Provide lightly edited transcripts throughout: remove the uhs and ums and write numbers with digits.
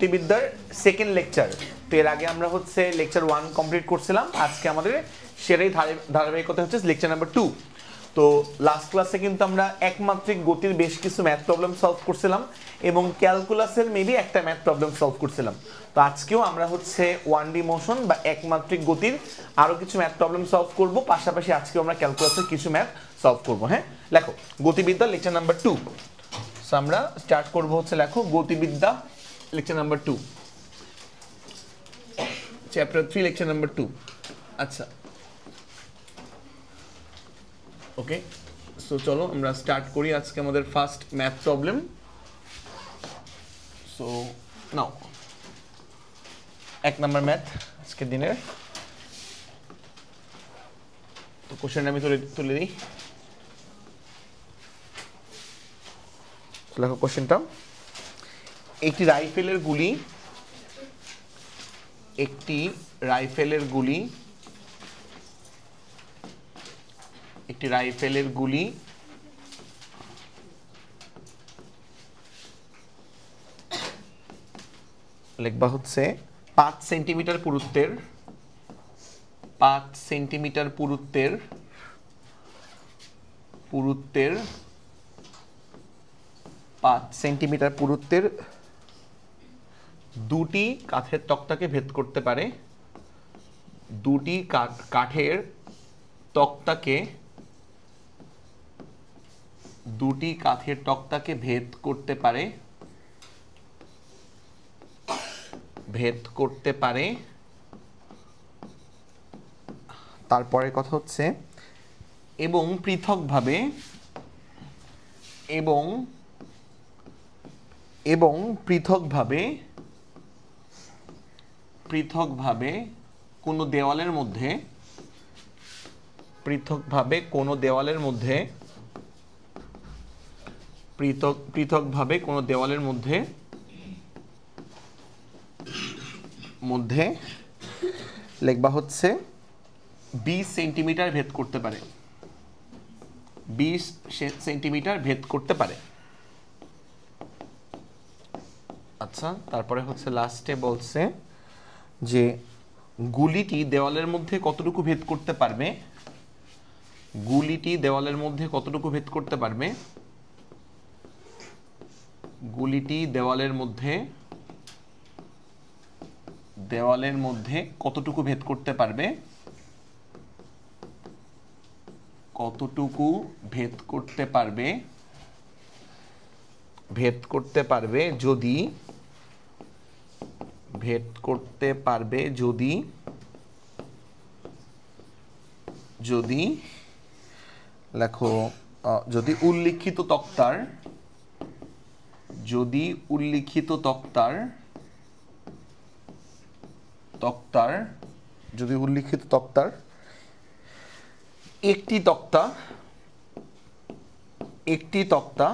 গতিবিদ্যার second lecture. তো এর আগে আমরা হচ্ছে লেকচার 1 কমপ্লিট করছিলাম। আজকে আমাদের সেটাই ধারাবাহিকতা হচ্ছে লেকচার নাম্বার 2। তো লাস্ট ক্লাসে কিন্তু আমরা একমাত্রিক গতির বেশ কিছু ম্যাথ প্রবলেম সলভ করছিলাম এবং ক্যালকুলাসের মেবি একটা ম্যাথ প্রবলেম সলভ করছিলাম। তো আজকেও আমরা হচ্ছে 1D মোশন বা একমাত্রিক গতির আরো কিছু ম্যাথ প্রবলেম সলভ করব, পাশাপাশি আজকেও আমরা ক্যালকুলাসের কিছু ম্যাথ সলভ করব। হ্যাঁ, লেখো গতিবিদ্যা লেকচার নাম্বার 2। সো আমরা স্টার্ট করব হচ্ছে লেখো গতিবিদ্যা lecture number 2, chapter 3 lecture number 2। আচ্ছা, ওকে, সো চলো আমরা স্টার্ট করি আজকে আমাদের first math problem. So now 1 নম্বর ম্যাথ আজকের দিনের। তো কোশ্চেন আমি তুলে দিই। লেখো কোশ্চেনটা। একটি রাইফেলের গুলি লিখবা হচ্ছে 5 সেন্টিমিটার পুরুত্বের 5 সেন্টিমিটার পুরুত্বের দুটি কাঠের তক্তাকে ভেদ করতে পারে। দুটি কাঠের তক্তাকে ভেদ করতে পারে। তারপরের কথা হচ্ছে এবং পৃথকভাবে কোনো দেওয়ালের মধ্যে লিখবা হচ্ছে 20 সেন্টিমিটার ভেদ করতে পারে। 20 সেন্টিমিটার ভেদ করতে পারে। আচ্ছা, তারপরে হচ্ছে লাস্টে বলছে যে গুলিটি দেওয়ালের মধ্যে কতটুকু ভেদ করতে পারবে। গুলিটি দেওয়ালের মধ্যে কতটুকু ভেদ করতে পারবে। যদি লেখো যদি উল্লিখিত তক্তার একটি তক্তা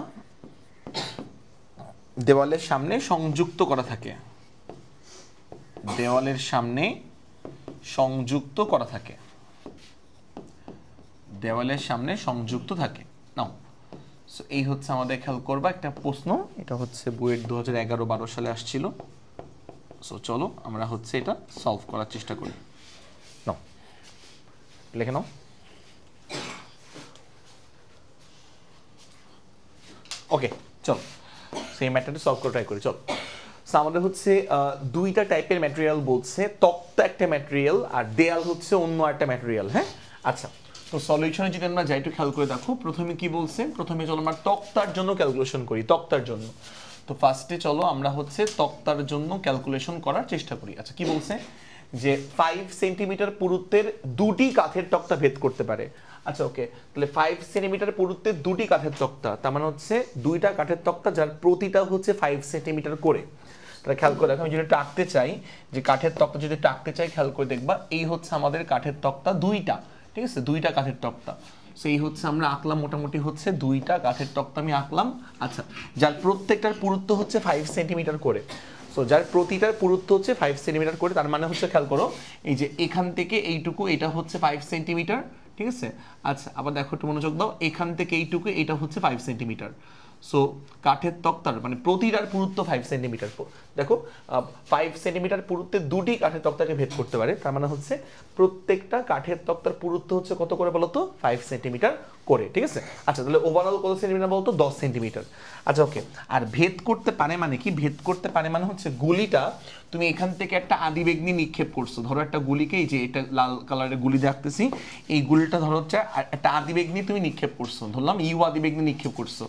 দেওয়ালের সামনে সংযুক্ত করা থাকে। নাও, সো এই হচ্ছে আমাদের খেয়াল করবা একটা প্রশ্ন। এটা হচ্ছে বুয়েট 2011-12 সালে আসছিল। সো চলো আমরা হচ্ছে এটা সলভ করার চেষ্টা করি। নাও লিখে নাও। ওকে, চল সেই ম্যাটারটা সলভ করে ট্রাই করি। চল, সো আমাদের হচ্ছে দুইটা টাইপের ম্যাটেরিয়াল বলছে। তক্তা একটা ম্যাটেরিয়াল আর দেয়াল হচ্ছে অন্য একটা ম্যাটেরিয়াল। হ্যাঁ, আচ্ছা, তো সলিউশনে যদি আমরা যাই একটু খেয়াল করে দেখো। প্রথমে কি বলছে, প্রথমে চলো আমরা তক্তার জন্য ক্যালকুলেশন করি। তক্তার জন্য তো ফার্স্টে চলো আমরা হচ্ছে তক্তার জন্য ক্যালকুলেশন করার চেষ্টা করি। আচ্ছা, কি বলছে যে 5 সেন্টিমিটার পুরুত্বের দুটি কাঠের তক্তা ভেদ করতে পারে। আচ্ছা, ওকে, তাহলে 5 সেন্টিমিটার পুরুত্বের দুটি কাঠের তক্তা, তার মানে হচ্ছে দুইটা কাঠের তক্তা যার প্রতিটা হচ্ছে 5 সেন্টিমিটার করে। তাহলে খেয়াল করে দেখো, আমি যদি টাকতে চাই, যে কাঠের তক্তা যদি টাকতে চাই, খেয়াল করে দেখবা এই হচ্ছে আমাদের কাঠের তক্তা দুইটা। ঠিক আছে, দুইটা কাঠের তক্তা। সেই হচ্ছে আমরা আঁকলাম, মোটামুটি হচ্ছে দুইটা কাঠের তক্তা আমি আঁকলাম। আচ্ছা, যার প্রত্যেকটার পুরুত্ব হচ্ছে 5 সেন্টিমিটার করে। সো যার প্রতিটার পুরুত্ব হচ্ছে 5 সেন্টিমিটার করে, তার মানে হচ্ছে খেয়াল করো এই যে এখান থেকে এইটুকু, এটা হচ্ছে 5 সেন্টিমিটার। ঠিক আছে, আচ্ছা, আবার দেখো একটু মনোযোগ দাও, এখান থেকে এইটুকু, এটা হচ্ছে 5 সেন্টিমিটার। সো কাঠের তক্তার মানে প্রতিটার পুরুত্ব 5 সেন্টিমিটার। দেখো 5 সেন্টিমিটার পুরুত্বে দুটি কাঠের তক্তাকে ভেদ করতে পারে, তার মানে হচ্ছে প্রত্যেকটা কাঠের তক্তার পুরুত্ব হচ্ছে কত করে বলতো 5 সেন্টিমিটার করে, ঠিক আছে। আচ্ছা তাহলে ওভারঅল কত সেন্টিমিটার বলতো 10 সেন্টিমিটার। আচ্ছা ওকে, আর ভেদ করতে পারে মানে কি, ভেদ করতে পারে মানে হচ্ছে গুলিটা তুমি এখান থেকে একটা আদিবেগ নিয়ে নিক্ষেপ করছো, ধরো একটা গুলিকে, এই যে এটা লাল কালারের গুলি দেখতেছি, এই গুলিটা ধরো হচ্ছে একটা আদিবেগ নিয়ে তুমি নিক্ষেপ করছো, ধরলাম ইউ আদিবেগ নিয়ে নিক্ষেপ করছো।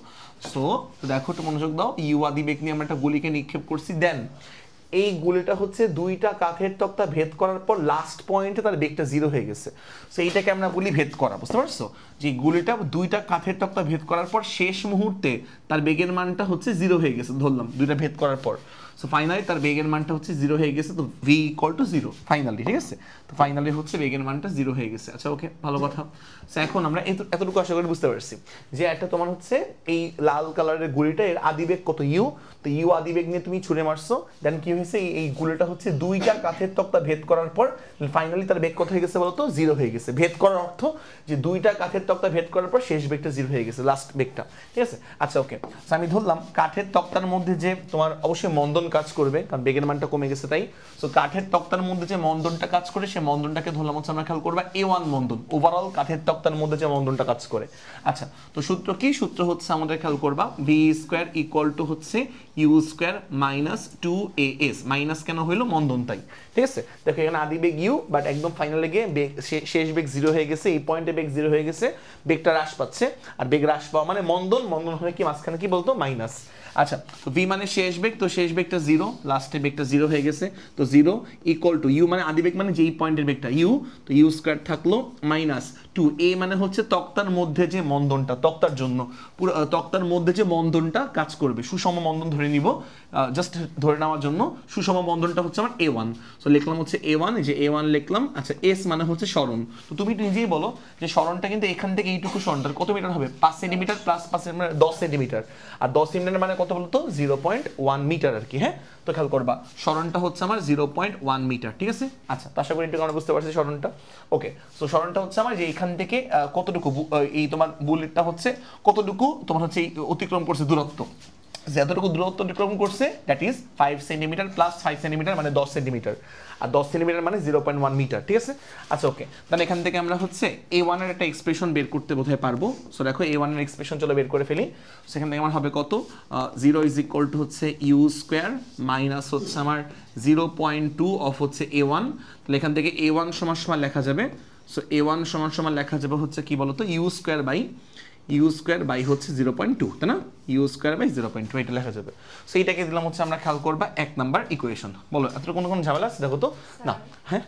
সো দেখো একটু মনোযোগ দাও, ইউ আদিবেগ নিয়ে আমরা একটা গুলিকে নিক্ষেপ করছি, দেন এই গুলিটা হচ্ছে দুইটা কাঠের তক্তা ভেদ করার পর লাস্ট পয়েন্টে তার বেগটা 0 হয়ে গেছে। সো এইটাকে আমরা বলি ভেদ করা, বুঝতে পারছো? যে গুলিটা দুইটা কাঠের তক্তা ভেদ করার পর শেষ মুহূর্তে তার বেগের মানটা হচ্ছে 0 হয়ে গেছে, ধরলাম দুইটা ভেদ করার পর। সো ফাইনালি তার বেগের মানটা হচ্ছে 0 হয়ে গেছে, তো ভি ইকুয়াল টু 0 ফাইনালি, ঠিক আছে। তো ফাইনালি হচ্ছে বেগের মানটা 0 হয়ে গেছে। আচ্ছা ওকে, ভালো কথা। সো এখন আমরা এতটুকু আশা করি বুঝতে পারছি যে একটা তোমার হচ্ছে এই লাল কালারের গুলিটা এর আদিবেগ কত ইউ, তো ইউ আদিবেগ নিয়ে তুমি ছুঁড়ে মারছো, দেন কি হয়েছে এই গুলিটা হচ্ছে দুইটা কাঠের তক্তা ভেদ করার পর ফাইনালি তার বেগ কত হয়ে গেছে বলতো 0 হয়ে গেছে। ভেদ করার অর্থ যে দুইটা কাঠের তক্তা ভেদ করার পর শেষ বেগটা 0 হয়ে গেছে, লাস্ট বেগটা, ঠিক আছে। আচ্ছা ওকে, সো আমি ধরলাম কাঠের তক্তার মধ্যে যে তোমার অবশ্যই মন্দন কাজ করবে, কারণ বেগের মানটা কমে গেছে তাই। সো কাঠের তক্তার মধ্যে যে মন্দনটা কাজ করে সেই মন্দনটাকে ধরলাম হচ্ছে আমরা খেয়াল করবা A1 মন্দন, ওভারঅল কাঠের তক্তার মধ্যে যে মন্দনটা কাজ করে। আচ্ছা তো সূত্র কি, সূত্র হচ্ছে আমাদের খেয়াল করবা ভি স্কোয়ার ইকুয়াল টু হচ্ছে u square minus 2as, minus কেন হইলো মন্দন তাই, ঠিক আছে। দেখো এখানে আদি বেগ ইউ, বাট একদম ফাইনালে গিয়ে শেষ বেগ 0 হয়ে গেছে, এই পয়েন্টে বেগ 0 হয়ে গেছে, বেগটা হ্রাস পাচ্ছে, আর বেগ হ্রাস পাওয়া মানে মন্দন, মন্দন হলে কি মাঝখানে কি বলতো মাইনাস। আচ্ছা তো ভি মানে শেষ বেগ, তো শেষ বেগটা 0, লাস্টে বেগটা 0 হয়ে গেছে, তো 0 ইকুয়াল টু ইউ মানে আদিবেগ মানে যেই পয়েন্টের বেগটা ইউ, তো ইউ স্কোয়ার থাকলো মাইনাস 2 এ মানে হচ্ছে তক্তার মধ্যে যে মন্দনটা, তক্তার জন্য পুরো তক্তার মধ্যে যে মন্দনটা কাজ করবে, সুষম মন্দন ধরে নিব, জাস্ট ধরে নেওয়ার জন্য সুষম মন্দনটা হচ্ছে আমার A1। সো লিখলাম হচ্ছে A1, এই যে A1 লিখলাম। আচ্ছা এস মানে হচ্ছে সরণ, তো তুমি নিজেই বলো যে সরণটা কিন্তু এখান থেকে এইটুকু সরণটা কত মিটার হবে, 5 সেন্টিমিটার প্লাস 5 সেন্টিমিটার 10 সেন্টিমিটার, আর 10 সেন্টিমিটার মানে কত বলতো 0.1 মিটার আর কি, হ্যাঁ। তো খেয়াল করবা সরণটা হচ্ছে আমার 0.1 মিটার, ঠিক আছে। আচ্ছা তো আশা করি একটু আমরা বুঝতে পারছি সরণটা, ওকে। সো সরণটা হচ্ছে আমার যে এখান থেকে কতটুকু এই তোমার বুলেটটা হচ্ছে কতটুকু তোমার হচ্ছে অতিক্রম করছে দূরত্ব, যতটুকু দূরত্ব অতিক্রম করছে that is 5 centimetre plus 5 centimetre মানে 10 সেন্টিমিটার, আর 10 সেন্টিমিটার মানে 0.1 মিটার, ঠিক আছে। আচ্ছা ওকে, তাহলে এখান থেকে আমরা হচ্ছে A1 এর একটা এক্সপ্রেশন বের করতে বোধহয় পারবো। সো দেখো A1 এর এক্সপ্রেশন চলো বের করে ফেলি। সেখান থেকে আমার হবে কত, 0 ইজ ইকুয়াল টু হচ্ছে ইউ স্কোয়ার মাইনাস হচ্ছে আমার 0.2 অফ হচ্ছে A1, তাহলে এখান থেকে A1 সমান সমান লেখা যাবে, সো A1 সমান সমান লেখা যাবে হচ্ছে কি বলতো ইউ স্কোয়ার বাই হচ্ছে 0.2, তাই না, ইউ স্কোয়ার বাই 0.2 এটা লেখা যাবে। সো এইটাকে দিলাম হচ্ছে আমরা খেয়াল করবা 1 নাম্বার ইকুয়েশন। বলো এত কোনো ঝামেলা আছে দেখো তো না, হ্যাঁ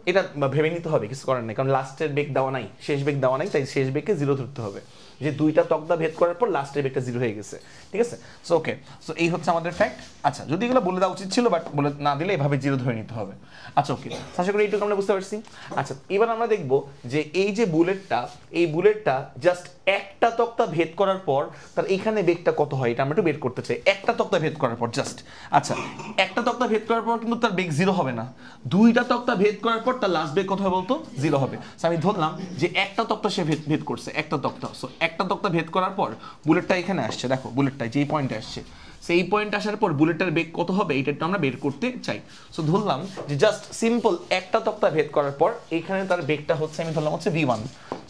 এটা ভেবে নিতে হবে, কিছু করার নেই, কারণ লাস্টের বেগ দেওয়া নাই, শেষ বেগ দেওয়া নাই, তাই শেষ বেগকে 0 ধরতে হবে, যে দুইটা তক্তা ভেদ করার পর লাস্টের বেগটা 0 হয়ে গেছে, ঠিক আছে। সো ওকে, সো এই হচ্ছে আমাদের ফ্যাক্ট। আচ্ছা যদি এগুলো বলে দেওয়া উচিত ছিল, বাট বলে না দিলে এভাবে 0 ধরে নিতে হবে। আচ্ছা ওকে, আশা করি এইটুকু আমরা বুঝতে পারছি। আচ্ছা এবার আমরা দেখবো যে এই যে বুলেটটা জাস্ট একটা তক্তা ভেদ করার পর তার এখানে বেগটা কত হয়, এটা আমরা একটু বের করতে চাই। একটা তক্তা ভেদ করার পর জাস্ট, আচ্ছা একটা তক্তা ভেদ করার পর কিন্তু তার বেগ 0 হবে না, দুইটা তক্তা ভেদ করার পর তার লাস্ট বেগ কত হবে বলতো 0 হবে। সো আমি ধরলাম যে একটা তক্তা সে ভেদ করছে, একটা তক্তা। সো একটা তক্তা ভেদ করার পর বুলেটটা এখানে আসছে, দেখো বুলেটটা যেই পয়েন্টে আসছে, সেই পয়েন্ট আসার পর বুলেটটার বেগ কত হবে এইটা আমরা বের করতে চাই। সো ধরলাম যে জাস্ট সিম্পল একটা তক্তা ভেদ করার পর এখানে তার বেগটা হচ্ছে আমি ধরলাম হচ্ছে V1,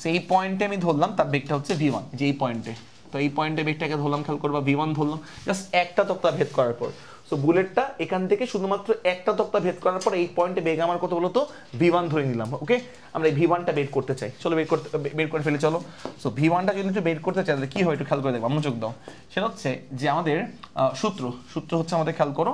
সো এই পয়েন্টে আমি ধরলাম তার বেগটা হচ্ছে V1, যে এই পয়েন্টে, তো এই পয়েন্টে বেগটাকে ধরলাম খেয়াল করবা V1 ধরলাম জাস্ট একটা তক্তা ভেদ করার পর। সো বুলেটটা এখান থেকে শুধুমাত্র একটা তক্তা ভেদ করার পর এই পয়েন্টে বেগ আমার কত বলতো V1 ধরে নিলাম, ওকে। আমরা এই V1টা বের করতে চাই, চলো বের করে ফেলে চলো। সো V1টা যদি একটু বের করতে চাই তাহলে কি হয় একটু খেয়াল করে দেখবো, মনোযোগ দাও। সেটা হচ্ছে যে আমাদের সূত্র হচ্ছে আমাদের খেয়াল করো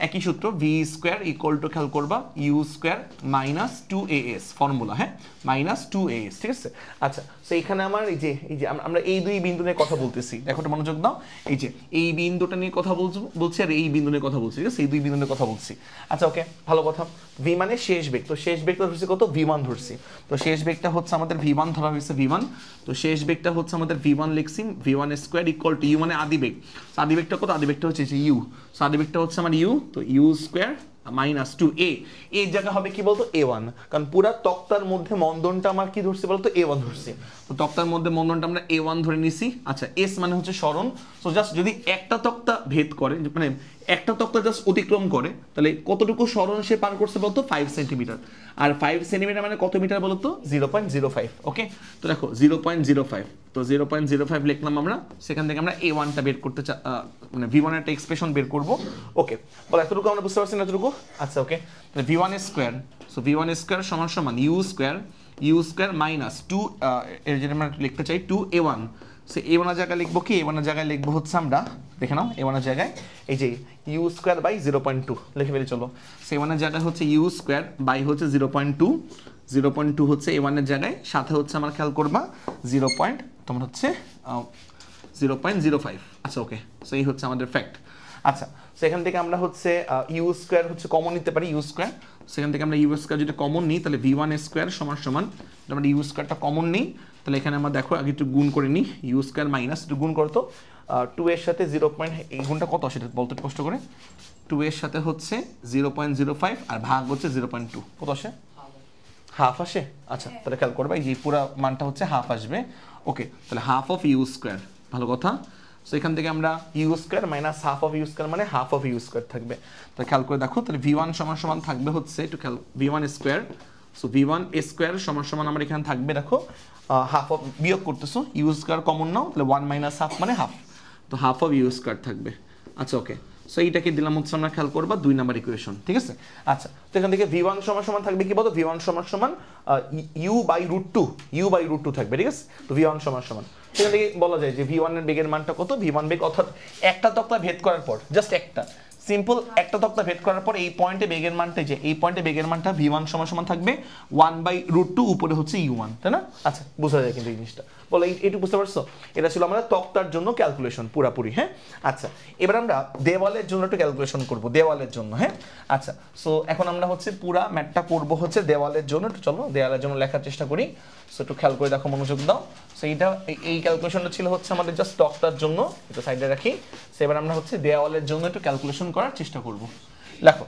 একই সূত্র, ভি স্কোয়ার ইকুয়াল টু খেয়াল করবা u square minus 2as formula, হ্যাঁ মাইনাস 2as, ঠিক আছে। আচ্ছা সো এখানে আমার এই যে আমরা এই দুই বিন্দু নিয়ে কথা বলতেছি, দেখো একটা মনোযোগ দাও, এই যে এই বিন্দুটা নিয়ে কথা বলছি আর এই বিন্দু নিয়ে কথা বলছি, ঠিক আছে, এই দুই বিন্দু নিয়ে কথা বলছি। আচ্ছা ওকে, ভালো কথা। ভি মানে শেষ বেগ, তো শেষ বেগটা ধরছি কত V1 ধরছি, তো শেষ বেগটা হচ্ছে আমাদের V1 ধরা হয়েছে V1, তো শেষ বেগটা হচ্ছে আমাদের V1 লিখছি, V1 square equal to you মানে আদি বেগ, আদি বেগটা কত, আদি বেগটা হচ্ছে ইউ, সো আদি বেগটা হচ্ছে আমার ইউ, তো ইউ স্কোয়ার মাইনাস 2a এই জায়গা হবে কি বলতো a1, কারণ পুরা তক্তার মধ্যে মন্দনটা আমার কি ধরছে বলতো a1 ধরছে, তো তক্তার মধ্যে মন্দনটা আমরা a1 ধরে নিছি। আচ্ছা s মানে হচ্ছে সরণ, সো জাস্ট যদি একটা তক্তা ভেদ করে মানে একটা তক্তা জাস্ট অতিক্রম করে তাহলে কতটুকু সরণ সে পার করছে বলতো 5 সেন্টিমিটার, আর 5 সেন্টিমিটার মানে কত মিটার বলতো 0.05। ওকে, তো দেখো 0.05, তো 0.05 লিখলাম আমরা, সেখান থেকে আমরা a1টা বের করতে মানে v1 এর একটা এক্সপ্রেশন বের করব। ওকে, বল এতটুকু আমরা বুঝতে পারছি না এতটুকু? আচ্ছা ওকে, তাহলে v1 square, so v1 square সমান সমান u স্কয়ার মাইনাস 2 এর যেটা আমরা লিখতে চাই 2a1, সো a1 এর জায়গায় লিখবো কি, a1 এর জায়গায় লিখবো হচ্ছে আমরা, দেখে নাও a1 এর জায়গায় এই যে u স্কয়ার বাই 0.2 লিখে ফেলি চলো। সো a1 এর জায়গায় হচ্ছে u স্কয়ার বাই হচ্ছে 0.2 হচ্ছে a1 এর জায়গায়, সাথে হচ্ছে আমার খেয়াল করবা 0. তোমার হচ্ছে 0.05। আচ্ছা ওকে, সো এই হচ্ছে আমাদের ফ্যাক্ট। আচ্ছা, সেখান থেকে আমরা হচ্ছে ইউ স্কোয়ার হচ্ছে কমন নিতে পারি, ইউ স্কোয়ার, সেখান থেকে আমরা ইউ স্কোয়ার যদি কমন নিই তাহলে v1 স্কোয়ার সমান সমান, আমরা ইউ স্কোয়ারটা কমন নিই তাহলে এখানে আমরা দেখো আগে একটু গুণ করে নিই, ইউ স্কোয়ার মাইনাস একটু গুণ করতো 2 এর সাথে 0. এই গুণটা কত সেটা বলতে কষ্ট করে, 2 এর সাথে হচ্ছে 0.05 আর ভাগ হচ্ছে 0.2, কত আসে? হাফ আসে। আচ্ছা তাহলে খেয়াল করবে এই যে পুরো মানটা হচ্ছে হাফ আসবে। ওকে, তাহলে হাফ অফ ইউ স্কোয়ার, ভালো কথা। সো এখান থেকে আমরা u square minus half of u square মানে হাফ অফ ইউ স্কোয়ার থাকবে। তাহলে খেয়াল করে দেখো, তাহলে v1 সমান সমান থাকবে হচ্ছে একটু খেয়াল v1 square, so v1 square সমান সমান আমার এখানে থাকবে দেখো হাফ অফ, বিয়োগ করতেছো ইউ স্কোয়ার কমন নাও তাহলে 1 মাইনাস হাফ মানে হাফ, তো হাফ অফ ইউ স্কোয়ার থাকবে। আচ্ছা ওকে, সো এইটাকে দিলাম হচ্ছে আমরা খেয়াল করবা 2 নাম্বার ইকুয়েশন, ঠিক আছে। আচ্ছা, তো এখান থেকে v1 সমান সমান থাকবে কি বলতো, v1 সমান সমান u/√2 থাকবে, ঠিক আছে। তো v1 সমান সমান সেখান থেকে বলা যায় যে v1 এর বেগের মানটা কত, v1 বেগ অর্থাৎ একটা তক্তা ভেদ করার পর, জাস্ট একটা সিম্পল একটা তক্তা ভেদ করার পর এই পয়েন্টে বেগের মানটা, যে এই পয়েন্টে বেগের মানটা v1 সমান সমান থাকবে 1/√2, উপরে হচ্ছে u1, তাই না? আচ্ছা বোঝা যায় কিন্তু এই জিনিসটা, বলো এইটুকু বুঝতে পারছো? এটা ছিল আমরা তক্তার জন্য ক্যালকুলেশন পুরাপুরি, হ্যাঁ। আচ্ছা এবার আমরা দেওয়ালের জন্য একটু ক্যালকুলেশন করব, দেওয়ালের জন্য, হ্যাঁ। আচ্ছা, সো এখন আমরা হচ্ছে পুরা ম্যাথটা করব হচ্ছে দেওয়ালের জন্য, একটু চলো দেওয়ালের জন্য লেখার চেষ্টা করি। সো একটু খেয়াল করে দেখো, মনোযোগ দাও। সো এইটা এই ক্যালকুলেশনটা ছিল হচ্ছে আমাদের জাস্ট তক্তার জন্য, একটু সাইডে রাখি। সো এবার আমরা হচ্ছে দেওয়ালের জন্য একটু ক্যালকুলেশন করার চেষ্টা করব। লেখো,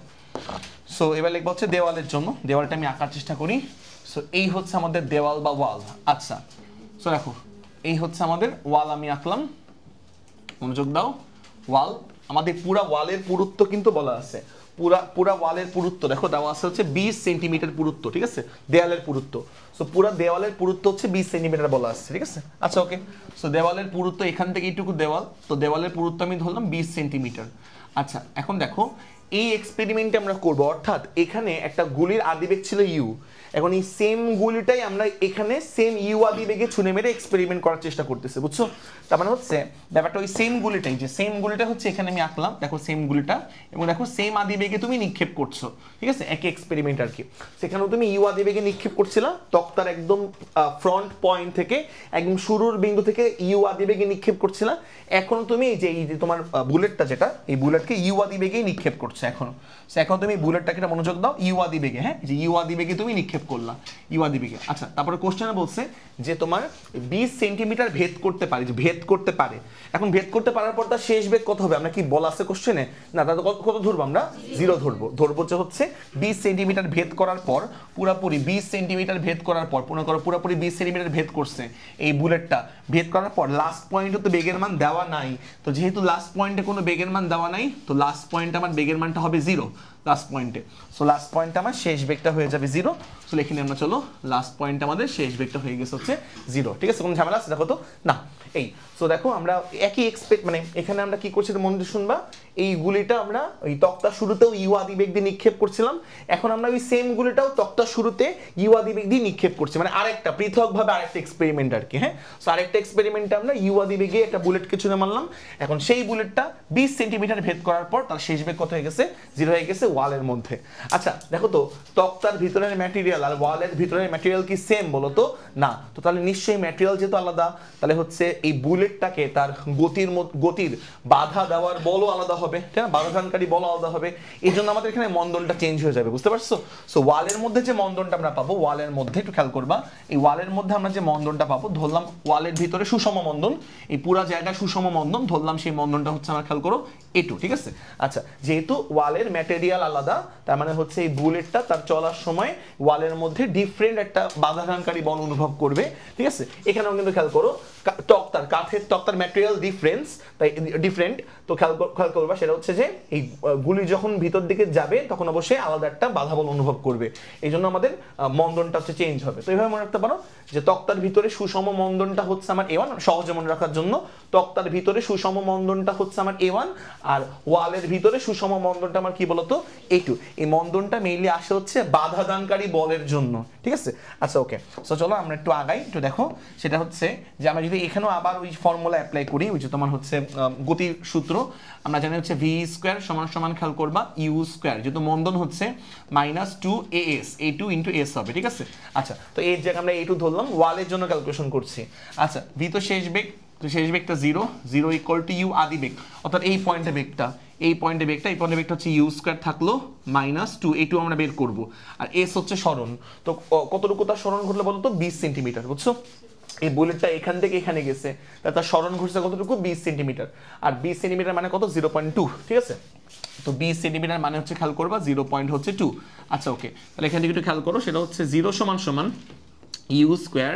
সো এবার লিখবো হচ্ছে দেওয়ালের জন্য, দেওয়ালটা আমি আঁকার চেষ্টা করি। সো এই হচ্ছে আমাদের দেওয়াল বা ওয়াল। আচ্ছা, সো দেখো এই হচ্ছে আমাদের ওয়াল, আমি আঁকলাম, মনোযোগ দাও। ওয়াল, আমাদের পুরা ওয়ালের পুরুত্ব কিন্তু বলা আছে, পুরা ওয়ালের পুরুত্ব দেখো দেওয়া আছে হচ্ছে 20 সেন্টিমিটার পুরুত্ব, ঠিক আছে, দেওয়ালের পুরুত্ব। সো পুরা দেওয়ালের পুরুত্ব হচ্ছে 20 সেন্টিমিটার বলা আছে, ঠিক আছে। আচ্ছা ওকে, সো দেওয়ালের পুরুত্ব এখান থেকে এইটুকু দেওয়াল, তো দেওয়ালের পুরুত্ব আমি ধরলাম 20 সেন্টিমিটার। আচ্ছা এখন দেখো এই এক্সপেরিমেন্টে আমরা করব, অর্থাৎ এখানে একটা গুলির আদিবেগ ছিল ইউ, এখন এই সেম গুলিটাই আমরা এখানে সেম ইউ আদিবেগে ছুঁড়ে মেরে এক্সপেরিমেন্ট করার চেষ্টা করতেছে, বুঝছো? তার মানে হচ্ছে ব্যাপারটা ওই সেম গুলিটাই, যে সেম গুলিটা হচ্ছে এখানে আমি আঁকলাম, দেখো সেম গুলিটা, এবং দেখো সেম আদিবেগে তুমি নিক্ষেপ করছো, ঠিক আছে, একই এক্সপেরিমেন্ট আর কি। সেখানেও তুমি ইউ আদিবেগে নিক্ষেপ করছিলা, তক্তার একদম ফ্রন্ট পয়েন্ট থেকে একদম শুরুর বিন্দু থেকে ইউ আদিবেগে নিক্ষেপ করছিলা। এখন তুমি এই যে তোমার বুলেটটা যেটা, এই বুলেটকে ইউ আদিবেগেই নিক্ষেপ করছো এখন। সো এখন তুমি বুলেটটাকে মনোযোগ দাও, ইউ আদিবেগে, হ্যাঁ, যে ইউ আদিবেগে তুমি নিক্ষেপ করলা, ইউ আদিবেগে। আচ্ছা তারপরে কোশ্চেনে বলছে যে তোমার 20 সেন্টিমিটার ভেদ করতে পারে, যে ভেদ করতে পারে। এখন ভেদ করতে পারার পর তার শেষ বেগ কত হবে, আমরা কি বলা আছে কোশ্চেনে? না, তাহলে কত ধরবো আমরা? 0 ধরবো যে হচ্ছে 20 সেন্টিমিটার ভেদ করার পর, পুরোপুরি 20 সেন্টিমিটার ভেদ করার পর, মনে করো পুরোপুরি 20 সেন্টিমিটার ভেদ করছে এই বুলেটটা, ভেদ করার পর লাস্ট পয়েন্টে তো বেগের মান দেওয়া নাই, তো যেহেতু লাস্ট পয়েন্টে কোনো বেগের মান দেওয়া নাই, তো লাস্ট পয়েন্টে আমার বেগের মানটা হবে 0 লাস্ট পয়েন্টে। সো লাস্ট পয়েন্টে আমার শেষ বেগটা হয়ে যাবে 0। সো লিখে নিই আমরা, চলো লাস্ট পয়েন্টে আমাদের শেষ বেগটা হয়ে গেছে হচ্ছে 0, ঠিক আছে, কোনো ঝামেলা আছে দেখো তো না? এই সো দেখো আমরা একই মানে এখানে আমরা কি করছি মন দিয়ে শুনবা, এই গুলিটা আমরা ওই তক্তার শুরুতেও ইউ আদিবেগ দিয়ে নিক্ষেপ করছিলাম, এখন আমরা ওই সেম গুলিটাও তক্তার শুরুতে ইউ আদিবেগ দিয়ে নিক্ষেপ করছি, মানে আরেকটা পৃথকভাবে আরেকটা এক্সপেরিমেন্ট আর কি, হ্যাঁ। সো আরেকটা এক্সপেরিমেন্টে আমরা ইউ আদিবেগে একটা বুলেটকে ছুঁড়ে মারলাম, এখন সেই বুলেটটা 20 সেন্টিমিটার ভেদ করার পর তার শেষ বেগ কত হয়ে গেছে? 0 হয়ে গেছে ওয়ালের মধ্যে। আচ্ছা দেখো তো, তক্তার ভিতরের ম্যাটেরিয়াল আর ওয়ালের ভিতরের ম্যাটেরিয়াল কি সেম বলো তো? না, তো তাহলে নিশ্চয়ই ম্যাটেরিয়াল যেহেতু আলাদা, তাহলে হচ্ছে এই বুলেটটাকে তার গতির বাধা দেওয়ার বলও আলাদা হবে। হবে, ঠিক না, বাধাদানকারী বল আলাদা হবে, এই জন্য আমাদের এখানে মন্দনটা চেঞ্জ হয়ে যাবে, বুঝতে পারছো? সো ওয়ালের মধ্যে যে মন্দনটা আমরা পাবো, ওয়ালের মধ্যে একটু খেয়াল করবা, এই ওয়ালের মধ্যে আমরা যে মন্দনটা পাবো, ধরলাম ওয়ালের ভিতরে সুষম মন্দন, এই পুরো জায়গা সুষম মন্দন, ধরলাম সেই মন্দনটা হচ্ছে আমার খেয়াল করো A2, ঠিক আছে? আচ্ছা, যেহেতু ওয়ালের ম্যাটেরিয়াল আলাদা, তার মানে হচ্ছে এই বুলেটটা তার চলার সময় ওয়ালের মধ্যে ডিফারেন্ট একটা বাধাদানকারী বল অনুভব করবে, ঠিক আছে? এখানেও কিন্তু খেয়াল করো কাঠের তক্তার ম্যাটেরিয়াল তাই ডিফারেন্ট, তো খেয়াল করবা সেটা হচ্ছে যে এই গুলি যখন ভিতর দিকে যাবে তখন অবশ্যই আলাদা একটা বাধা বল অনুভব করবে, এই জন্য আমাদের মন্দনটা হচ্ছে চেঞ্জ হবে। তো এইভাবে মনে রাখতে পারো যে তক্তার ভিতরে সুষম মন্দনটা হচ্ছে আমার A1, সহজে মনে রাখার জন্য তক্তার ভিতরে সুষম মন্দনটা হচ্ছে আমার A1, আর ওয়ালের ভিতরে সুষম মন্দনটা আমার কি বলতো A2। এই মন্দনটা মেইনলি আসে হচ্ছে বাধাদানকারী বলের জন্য, ঠিক আছে? আচ্ছা ওকে, সো চলো আমরা একটু আগাই, একটু দেখো, সেটা হচ্ছে যে আমরা যদি এখানেও আবার ওই ফর্মুলা অ্যাপ্লাই করি, ওই যে তোমার হচ্ছে গতির সূত্র আমরা জানি হচ্ছে ভি স্কোয়ার সমান সমান খেয়াল করবা ইউ স্কোয়ার, যেহেতু মন্দন হচ্ছে -2as, A2 × s হবে, ঠিক আছে? আচ্ছা, তো এর জায়গায় আমরা A2 ধরলাম, ওয়ালের জন্য ক্যালকুলেশন করছি। আচ্ছা, ভি তো শেষ বেগ, তো শেষ বেগটা 0 = ইউ আদি বেগ, অর্থাৎ এই পয়েন্টে বেগটা, এই পয়েন্টে বেগটা হচ্ছে ইউ স্কোয়ার থাকলো -2, A2 আমরা বের করব, আর s হচ্ছে সরণ, তো কতটুকু তার সরণ ঘটলে বলো তো 20 সেন্টিমিটার, বুঝছো? এই বুলেটটা এখান থেকে এখানে গেছে, তার সরণ ঘটছে কতটুকু 20 সেন্টিমিটার, আর 20 সেন্টিমিটার মানে কত 0.2, ঠিক আছে? তো 20 সেন্টিমিটার মানে হচ্ছে খেয়াল করবা 0.2। আচ্ছা ওকে, তাহলে এখান থেকে একটু খেয়াল করো, সেটা হচ্ছে 0 = ইউ স্কোয়ার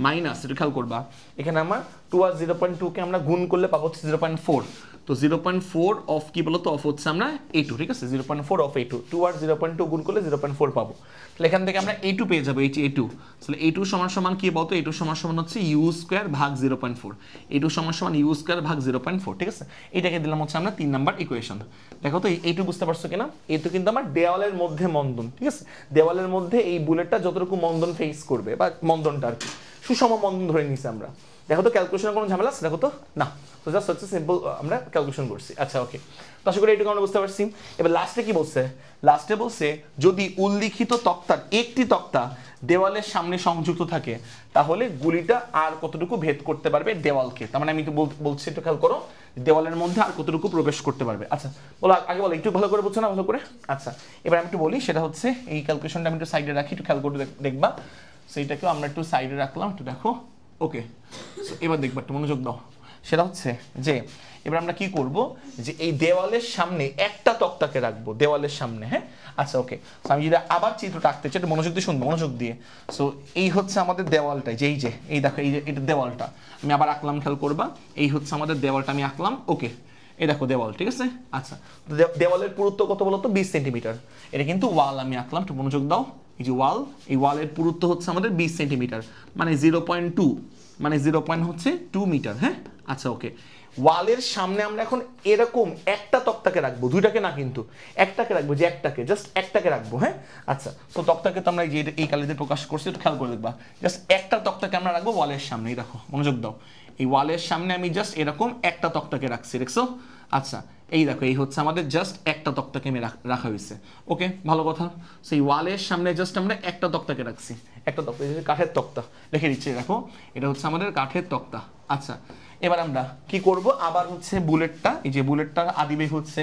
মাইনাস, একটু খেয়াল করবা এখানে আমার 2 আর 0.2 কে আমরা গুণ করলে পাবো হচ্ছে 0.4, তো 0.4 অফ কি বলতো অফ হচ্ছে আমরা A2, ঠিক আছে? 0.4 অফ A2, 2 আর 0.2 গুণ করলে 0.4 পাবো, তাহলে এখান থেকে আমরা A2 পেয়ে যাবো, A2, তাহলে A2 সমান কি বলতো, A2 সমান হচ্ছে ইউ স্কোয়ার ভাগ 0.4, A2 সমান ইউ স্কোয়ার ভাগ 0.4, ঠিক আছে? এটাকে দিলাম হচ্ছে আমরা 3 নাম্বার ইকুয়েশন। দেখো তো A2 বুঝতে পারছো কিনা? A2 কিন্তু আমার দেওয়ালের মধ্যে মন্দন, ঠিক আছে? দেওয়ালের মধ্যে এই বুলেটটা যতটুকু মন্দন ফেস করবে বা মন্দনটা আর কি সুষম মন্দন ধরে নিছি আমরা। দেখো তো ক্যালকুলেশনের কোনো ঝামেলা আছে? দেখো তো না, তো জাস্ট হচ্ছে সিম্পল আমরা ক্যালকুলেশন করছি। আচ্ছা ওকে, তো আশা করি এইটুকু আমরা বুঝতে পারছি। এবার লাস্টে কি বলছে? লাস্টে বলছে যদি উল্লিখিত তক্তার একটি তক্তা দেওয়ালের সামনে সংযুক্ত থাকে তাহলে গুলিটা আর কতটুকু ভেদ করতে পারবে দেওয়ালকে, তার মানে আমি তো বলছি একটু খেয়াল করো দেওয়ালের মধ্যে আর কতটুকু প্রবেশ করতে পারবে। আচ্ছা বলো, আগে বলো একটু ভালো করে বুঝছো না? ভালো করে। আচ্ছা এবার আমি একটু বলি, সেটা হচ্ছে এই ক্যালকুলেশনটা আমি একটু সাইডে রাখি, একটু খেয়াল করে দেখবা। সেইটাকেও আমরা একটু সাইডে রাখলাম, একটু দেখো। ওকে, এবার দেখবা, একটু মনোযোগ দাও। সেটা হচ্ছে যে এবার আমরা কি করব, যে এই দেওয়ালের সামনে একটা তক্তাকে রাখবো, দেওয়ালের সামনে। হ্যাঁ আচ্ছা ওকে, সো আমি যদি আবার চিত্রটা আঁকতে চাই, একটু মনোযোগ দিয়ে শুনবো, মনোযোগ দিয়ে। সো এই হচ্ছে আমাদের দেওয়ালটা, যে এই দেখো এই যে এটা দেওয়ালটা আমি আবার আঁকলাম, খেয়াল করবা। এই হচ্ছে আমাদের দেওয়ালটা আমি আঁকলাম। ওকে, এই দেখো দেওয়াল, ঠিক আছে? আচ্ছা, দেওয়ালের পুরুত্ব কত বলতো? 20 সেন্টিমিটার। এটা কিন্তু ওয়াল আমি আঁকলাম, একটু মনোযোগ দাও। এই যে ওয়াল, এই ওয়ালের পুরুত্ব হচ্ছে আমাদের 20 সেন্টিমিটার, মানে 0.2, মানে 0.2 মিটার। হ্যাঁ আচ্ছা ওকে, ওয়ালের সামনে আমরা এখন এরকম একটা তক্তাকে রাখবো, দুইটাকে না কিন্তু একটাকে রাখবো, যে একটাকে, জাস্ট একটাকে রাখবো। হ্যাঁ আচ্ছা, তো তক্তাকে তো আমরা এই কালিতে প্রকাশ করছি, একটু খেয়াল করে দেখবা। জাস্ট একটা তক্তাকে আমরা রাখবো ওয়ালের সামনে। এই দেখো, মনোযোগ দাও, এই ওয়ালের সামনে আমি জাস্ট এরকম একটা তক্তাকে রাখছি, দেখছো? আচ্ছা এই দেখো, এই হচ্ছে আমাদের জাস্ট একটা তক্তাকে আমি রাখা হয়েছে। ওকে, ভালো কথা। সেই ওয়ালের সামনে জাস্ট আমরা একটা তক্তাকে রাখছি, একটা তক্তা, কাঠের তক্তা লিখে দিচ্ছি। দেখো এটা হচ্ছে আমাদের কাঠের তক্তা। আচ্ছা এবার আমরা কি করব, আবার হচ্ছে বুলেটটা, এই যে বুলেটটার আদিবেগ হচ্ছে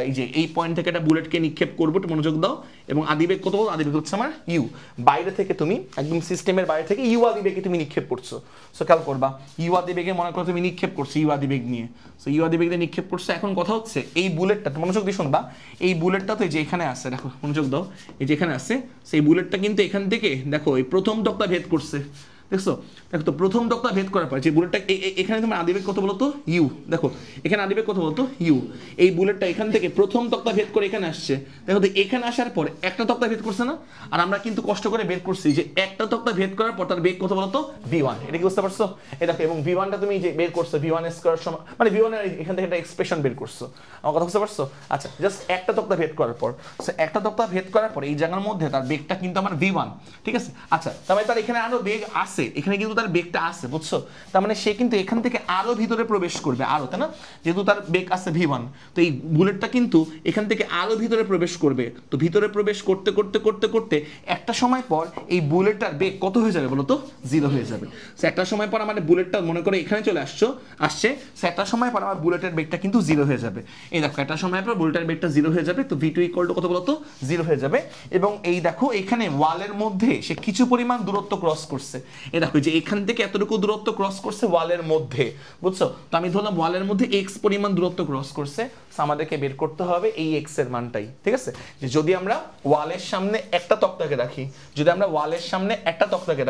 এই যে এই পয়েন্ট থেকে একটা বুলেটকে নিক্ষেপ করবো, একটু মনোযোগ দাও। এবং আদিবেগ কত বলবো? আদিবেগ হচ্ছে আমার ইউ। বাইরে থেকে তুমি একদম সিস্টেমের বাইরে থেকে ইউ আদিবেগে তুমি নিক্ষেপ করছো। সো খেয়াল করবা, ইউ আদিবেগে মনে করো তুমি নিক্ষেপ করছো ইউ আদিবেগ নিয়ে। সো ইউ আদিবেগ দিয়ে নিক্ষেপ করছো। এখন কথা হচ্ছে এই বুলেটটা, মনোযোগ দিয়ে শুনবা, এই বুলেটটা তো এই যে এখানে আছে, দেখো মনোযোগ দাও, এই যে এখানে আছে। সেই বুলেটটা কিন্তু এখান থেকে দেখো এই প্রথম তক্তা ভেদ করছে, দেখছো? দেখো তো প্রথম তক্তা ভেদ করার পর যে বুলেটটা এখানে তোমার আদিবেগ কত বলতো? ইউ। দেখো এখানে আদিবেগ কত বলতো? ইউ। এই বুলেটটা এখান থেকে প্রথম তক্তা ভেদ করে এখানে আসছে। দেখো তো এখানে আসার পর একটা তক্তা ভেদ করছে না? আর আমরা কিন্তু কষ্ট করে বের করছি যে একটা তক্তা ভেদ করার পর তার বেগ কত বলতো? v1। এটা কি বুঝতে পারছো? এই দেখো, এবং v1টা তুমি যে বের করছো, v1 স্কয়ার সমান, মানে v1 এর এখান থেকে একটা এক্সপ্রেশন বের করছো। আমার কথা বুঝতে পারছো? আচ্ছা, জাস্ট একটা তক্তা ভেদ করার পর, সো একটা তক্তা ভেদ করার পর এই জায়গার মধ্যে তার বেগটা কিন্তু আমার v1, ঠিক আছে? আচ্ছা, তবে তার এখানে আরো বেগ আছে, আছে, এখানে কিন্তু তার বেগটা আছে, বুঝছো? তার মানে সে কিন্তু এখান থেকে আরো ভিতরে প্রবেশ করবে, আরো, তাই না? যেহেতু তার বেগ আছে v1, তো এই বুলেটটা কিন্তু এখান থেকে আরো ভিতরে প্রবেশ করবে। তো ভিতরে প্রবেশ করতে করতে করতে করতে একটা সময় পর এই বুলেটটার বেগ কত হয়ে যাবে বলো তো? 0 হয়ে যাবে। সো একটা সময় পর আমাদের বুলেটটা মনে করে এখানে চলে আসছে, সো একটা সময় পর আমার বুলেটের বেগটা কিন্তু 0 হয়ে যাবে। এই দেখো একটা সময় পর বুলেটের বেগটা 0 হয়ে যাবে, তো v2 ইকুয়াল টু কত বলো তো? 0 হয়ে যাবে। এবং এই দেখো এখানে ওয়ালের মধ্যে সে কিছু পরিমাণ দূরত্ব ক্রস করছে। এই দেখো যে এখান থেকে এতটুকু দূরত্ব ক্রস করছে ওয়ালের মধ্যে, বুঝছো? তো আমি ধরলাম ওয়ালের মধ্যে x পরিমাণ দূরত্ব ক্রস করছে, আমাদেরকে বের করতে হবে এই x এর মানটাই, ঠিক আছে? যে যদি আমরা ওয়ালের সামনে একটা তক্তাকে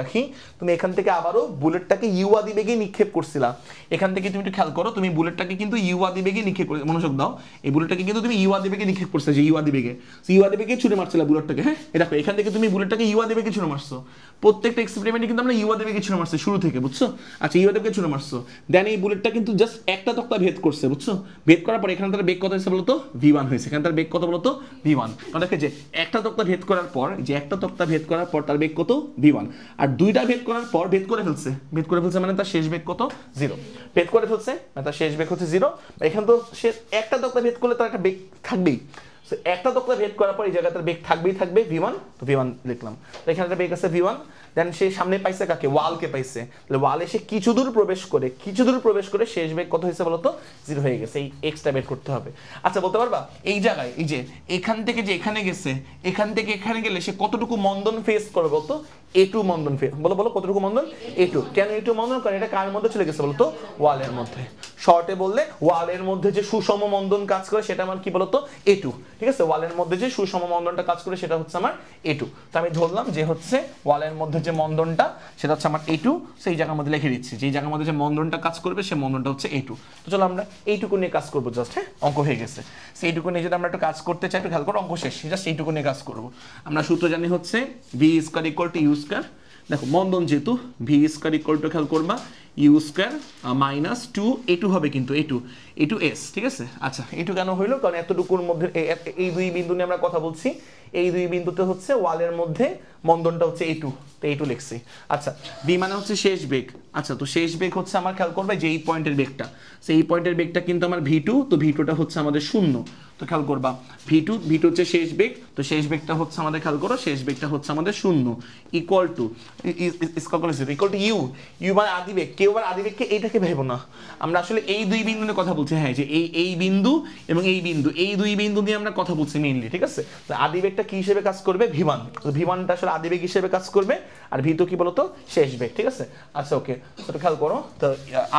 রাখি, তুমি এখান থেকে আবারও বুলেটটাকে ইউ আদি বেগে নিক্ষেপ করছিলা। এখান থেকে তুমি একটু খেয়াল করো, তুমি বুলেটটাকে কিন্তু ইউ আদি বেগে নিক্ষেপ করে, মনোযোগ দাও, এই বুলেটটাকে কিন্তু তুমি ইউ আদি বেগে নিক্ষেপ করছো, যে ইউ আদি বেগে, ইউ আদি বেগে ছুড়ে মারছিলা বুলেটটাকে। হ্যাঁ, দেখো এখান থেকে তুমি বুলেটটাকে ইউ আদি বেগে ছুড়ে মারছো, প্রত্যেকটা এক্সপেরিমেন্টে কিন্তু আমরা ইউ আদি বেগে ছুড়ে মারছি শুরু থেকে, বুঝছো? আচ্ছা, ইউ আদি বেগে ছুড়ে মারছো, দেন এই বুলেটটা কিন্তু জাস্ট একটা তক্তা ভেদ করছে, বুঝছো? ভেদ করার পর এখানে তার বেগ কত হয়েছে বলতো? v1 হয়েছে। এখানে তার বেগ কত বলতো? v1। দেখে যে একটা তক্তা ভেদ করার পর, তার বেগ কত? v1। আর দুইটা ভেদ করার পর ভেদ করে ফেলছে মানে তার শেষ বেগ কত? 0। ভেদ করে ফেলছে মানে তার শেষ বেগ হচ্ছে 0। এখানে তো সে একটা তক্তা ভেদ করলে তার একটা বেগ থাকবেই, একটা তক্তা ভেদ করার পর এই জায়গায় তার বেগ থাকবেই v1, তো v1 লিখলাম। তো এখানে একটা বেগ আছে v1, দেন সে সামনে পাইছে কাকে? ওয়ালকে পাইছে। তাহলে ওয়ালে সে কিছু দূর প্রবেশ করে শেষ বেগ কত হয়েছে বলতো? 0 হয়ে গেছে। এই এক্সটা বের করতে হবে। আচ্ছা, বলতে পারবা এই জায়গায়, এই যে এখান থেকে যে এখানে গেছে, এখান থেকে এখানে গেলে সে কতটুকু মন্দন ফেস করবে বলতো? a2 মন্দন ফেস। বলো কতটুকু মন্দন? a2। কেন a2 মন্দন? কারণ এটা কার মধ্যে চলে গেছে বলতো? ওয়ালের মধ্যে। শর্টে বললে ওয়ালের মধ্যে যে সুষম মন্দন কাজ করে সেটা আমার কি বলতো? a2। ঠিক আছে, ওয়ালের মধ্যে যে সুষম মন্দনটা কাজ করে সেটা হচ্ছে আমার a2। তো আমি ধরলাম যে হচ্ছে ওয়ালের মধ্যে যে মন্দনটা সেটা হচ্ছে আমার a2, সেই জায়গার মধ্যে লিখে দিচ্ছি যে এই জায়গার মধ্যে যে মন্দনটা কাজ করবে সেই মন্দনটা হচ্ছে a2। তো চলো আমরা এইটুকু নিয়ে কাজ করবো জাস্ট। হ্যাঁ, অঙ্ক হয়ে গেছে। সেই এইটুকু নিয়ে যদি আমরা একটু কাজ করতে চাই, একটু খেয়াল করো, অঙ্ক শেষ, জাস্ট এইটুকু নিয়ে কাজ করবো। আমরা সূত্র জানি হচ্ছে v square equal to u square. দেখো মন্দন যেহেতু v স্কয়ার ইকুয়াল টু, খেয়াল করবা, ইউ স্কয়ার মাইনাস 2a2 হবে, কিন্তু a2 s, ঠিক আছে? আচ্ছা, a2 কেন হইলো? কারণ এতটুকুর মধ্যে এই দুই বিন্দু নিয়ে আমরা কথা বলছি, এই দুই বিন্দুতে হচ্ছে ওয়ালের মধ্যে মন্দনটা হচ্ছে a2, তো a2 লিখছি। আচ্ছা, v মানে হচ্ছে শেষ বেগ। আচ্ছা, তো শেষ বেগ হচ্ছে আমার, খেয়াল করবে যে এই পয়েন্টের বেগটা, সেই পয়েন্টের বেগটা কিন্তু আমার v2, তো v2টা হচ্ছে আমাদের 0। তো খেয়াল করবা v2 হচ্ছে শেষ বেগ, তো শেষ বেগটা হচ্ছে আমাদের, খেয়াল করো, শেষ বেগটা হচ্ছে আমাদের 0 ইকুয়াল টু ইউ মানে আদিবেগ। কেউ আবার আদিবেগকে এইটাকে ভেবো না, আমরা আসলে এই দুই বিন্দু নিয়ে কথা বলছি। হ্যাঁ, যে এই বিন্দু এবং এই বিন্দু, এই দুই বিন্দু নিয়ে আমরা কথা বলছি মেইনলি, ঠিক আছে? তো আদিবেগটা কি হিসেবে কাজ করবে? v1। তো v1টা আসলে আদিবেগ হিসেবে কাজ করবে, আর v2 কি বলতো? শেষ বেগ, ঠিক আছে? আচ্ছা, ওকে, তো খেয়াল করো, তো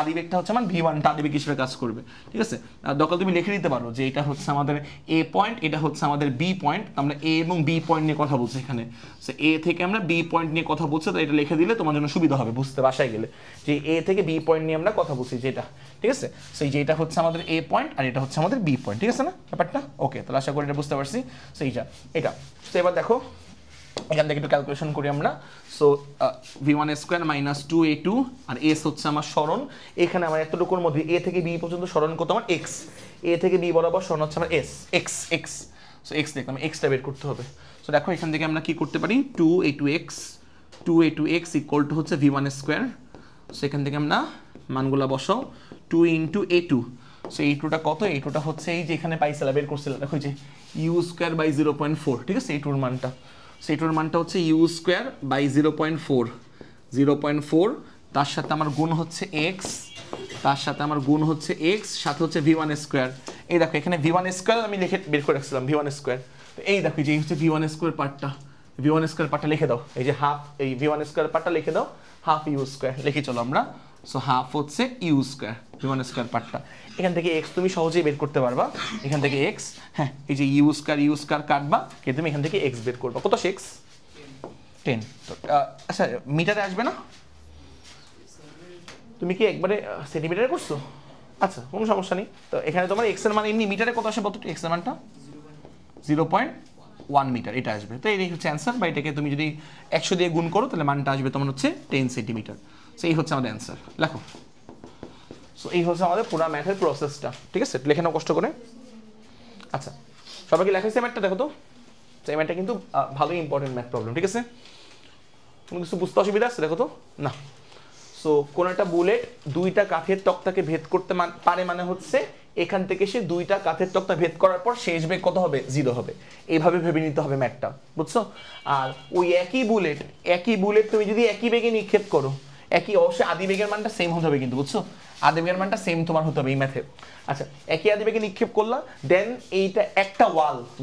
আদিবেগটা হচ্ছে আমার v1টা আদিবেগ হিসেবে কাজ করবে, ঠিক আছে? দরকার তুমি লিখে দিতে পারো যে এটা হচ্ছে আমাদের a পয়েন্ট, এটা হচ্ছে আমাদের b পয়েন্ট। আমরা a এবং b পয়েন্ট নিয়ে কথা বলছি এখানে, সো a থেকে আমরা b পয়েন্ট নিয়ে কথা বলছি, তো এটা লিখে দিলে তোমার জন্য সুবিধা হবে বুঝতে, বাসায় গেলে, যে a থেকে b পয়েন্ট নিয়ে আমরা কথা বলছি যেটা, ঠিক আছে? সো এই যে এটা হচ্ছে আমাদের a পয়েন্ট আর এটা হচ্ছে আমাদের b পয়েন্ট, ঠিক আছে না ব্যাপারটা? ওকে, তাহলে আশা করি এটা বুঝতে পারছি। সো এটা তো এবার দেখো এখান থেকে একটু ক্যালকুলেশন করি আমরা। So v1 square minus 2a2, আর s হচ্ছে আমার সরণ। এখানে আমার এতটুকুর মধ্যে a থেকে b পর্যন্ত সরণ কত? আমার x। a থেকে b বরাবর সরণ হচ্ছে আমার x। সো x দেখলাম, xটা বের করতে হবে। সো দেখো এখান থেকে আমরা কি করতে পারি? 2a2x ইকুয়াল টু হচ্ছে v1 স্কয়ার। সো এখান থেকে আমরা মানগুলা বসাও, 2 ইন্টু a2। সো a2টা কত? a2টা হচ্ছে এই যে এখানে পাইছিলাম, বের করছিলাম, দেখো যে u স্কয়ার বাই 0.4, ঠিক আছে? a2 এর মানটা, সেটার মানটা হচ্ছে ইউ স্কোয়ার বাই 0.4, তার সাথে আমার গুণ হচ্ছে এক্স, সাথে হচ্ছে v1 স্কোয়ার। এই দেখো এখানে v1 স্কোয়ার আমি লিখে বের করে রাখছিলাম, v1 স্কোয়ার। তো এই দেখো যে হচ্ছে v1 স্কোয়ার পার্টটা লিখে দাও, এই যে হাফ, এই v1 স্কোয়ার পার্টটা লিখে দাও, হাফ ইউ স্কোয়ার লিখে চলো আমরা। সো হাফ হচ্ছে ইউ স্কোয়ার, v1 স্কোয়ার পার্টটা। এখান থেকে x তুমি সহজেই বের করতে পারবা, এখান থেকে x, হ্যাঁ, এই যে ইউ স্কোয়ার কাটবা, কে তুমি এখান থেকে x বের করবা। কত? 6 10। তো আচ্ছা, মিটারে আসবে না? তুমি কি একবারে সেন্টিমিটারে করছো? আচ্ছা, কোনো সমস্যা নেই। তো এখানে তোমার x এর মান এমনি মিটারে কত আসে বলতো? x এর মানটা 0.1 মিটার, এটা আসবে। তো এই হচ্ছে অ্যান্সার, বা এটাকে তুমি যদি 100 দিয়ে গুণ করো তাহলে মানটা আসবে তোমার হচ্ছে 10 সেন্টিমিটার। সো এই হচ্ছে আমাদের অ্যান্সার, লেখো। সো এই হচ্ছে আমাদের পুরো ম্যাথের প্রসেসটা, ঠিক আছে? লেখে নাও কষ্ট করে। আচ্ছা, সবাইকে লেখাইছে ম্যাথটা, দেখো তো। এই ম্যাথটা কিন্তু ভালোই ইম্পর্টেন্ট ম্যাথ প্রবলেম, ঠিক আছে? কোনো কিছু বুঝতে অসুবিধা আছে দেখো তো? না। সো কোন একটা বুলেট দুইটা কাঠের তক্তাকে ভেদ করতে পারে মানে হচ্ছে এখান থেকে সে দুইটা কাঠের তক্তা ভেদ করার পর শেষ বেগ কত হবে? 0 হবে। এইভাবে ভেবে নিতে হবে ম্যাথটা, বুঝছো? আর ওই একই বুলেট তুমি যদি একই বেগে নিক্ষেপ করো, একই অবশ্যই আদি বেগের মানটা সেম হতে হবে কিন্তু, বুঝছো? আদি বেগের মানটা সেম তোমার হতে হবে এই ম্যাথে। আচ্ছা, একই আদি বেগে নিক্ষেপ করলা, দেন এইটা একটা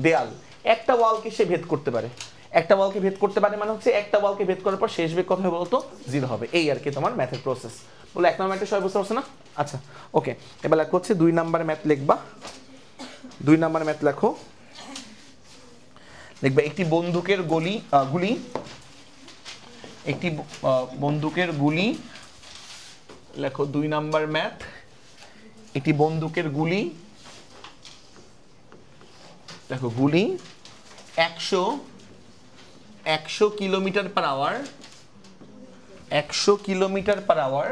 দেয়াল একটা ওয়ালকে সে ভেদ করতে পারে। একটা ওয়ালকে ভেদ করতে পারে মানে হচ্ছে একটা ওয়ালকে ভেদ করার পর শেষ বেগ কত হবে বলতো? 0 হবে। এই আর কি তোমার ম্যাথের প্রসেস। বলে 1 নম্বর ম্যাথে সবাই বুঝতে পারছো না? আচ্ছা ওকে, এবার লেখো হচ্ছে 2 নম্বর ম্যাথ লিখবা। 2 নম্বর ম্যাথ লেখো, লিখবা একটি বন্দুকের গুলি একটি বন্দুকের গুলি লেখো 2 নম্বর ম্যাথ। একটি বন্দুকের গুলি, দেখো গুলি 100 kilometre per hour, 100 kilometre per hour,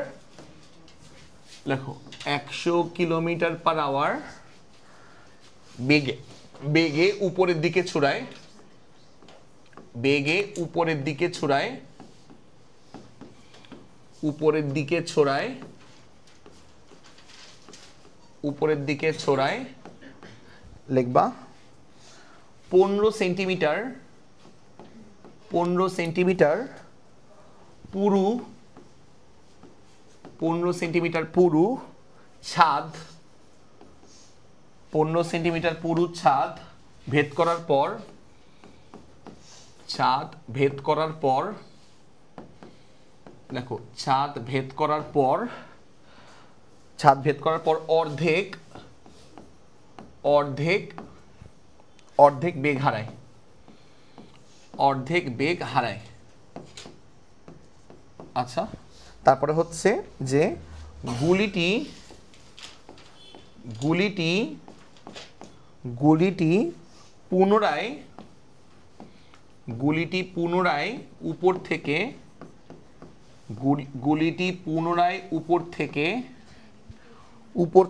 লেখো 100 কিলোমিটার পার আওয়ার বেগে উপরের দিকে ছুড়ায়, বেগে উপরের দিকে ছুড়ায়, উপরের দিকে ছড়ায়, উপরের দিকে ছড়ায়, লিখবা 15 সেন্টিমিটার, 15 সেন্টিমিটার পুরু, 15 সেন্টিমিটার পুরু ছাদ, 15 সেন্টিমিটার পুরু ছাদ ভেদ করার পর, ছাদ ভেদ করার পর, দেখো ছাদ ভেদ করার পর, ছাদ ভেদ করার পর অর্ধেক অর্ধেক অর্ধেক বেগ হারায়, অর্ধেক বেগ হারায়। আচ্ছা, তারপরে হচ্ছে যে গুলিটি গুলিটি গুলিটি পুনরায় গুলিটি পুনরায় উপর থেকে গুলিটি পুনরায় উপর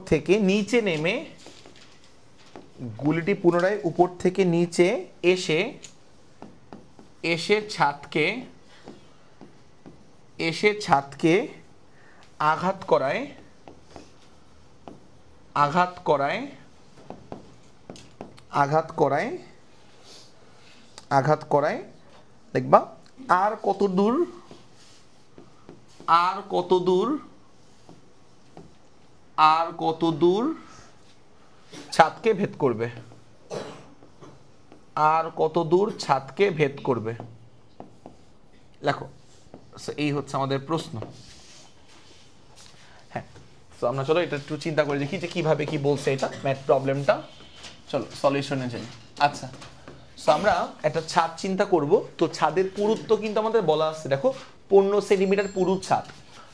থেকে নিচে নেমে, গুলিটি পুনরায় উপর থেকে নিচে এসে ছাদকে আঘাত করায়, আঘাত করায়, আঘাত করায়, আঘাত করায়, দেখবা আর কত দূর, আর কত দূর, আর কত দূর ছাদকে ভেদ করবে, আর কত দূর ছাদকে ভেদ করবে, লেখো। এই হচ্ছে আমাদের প্রশ্ন। হ্যাঁ, তো আমরা চলো এটা একটু চিন্তা করে দেখি যে কিভাবে কি বলছে এটা ম্যাথ প্রবলেমটা। চলো সলিউশনে যাই। আচ্ছা, সো আমরা একটা ছাদ চিন্তা করব। তো ছাদের পুরুত্ব কিন্তু আমাদের বলা আছে, দেখো 15 সেন্টিমিটার পুরু ছাদ।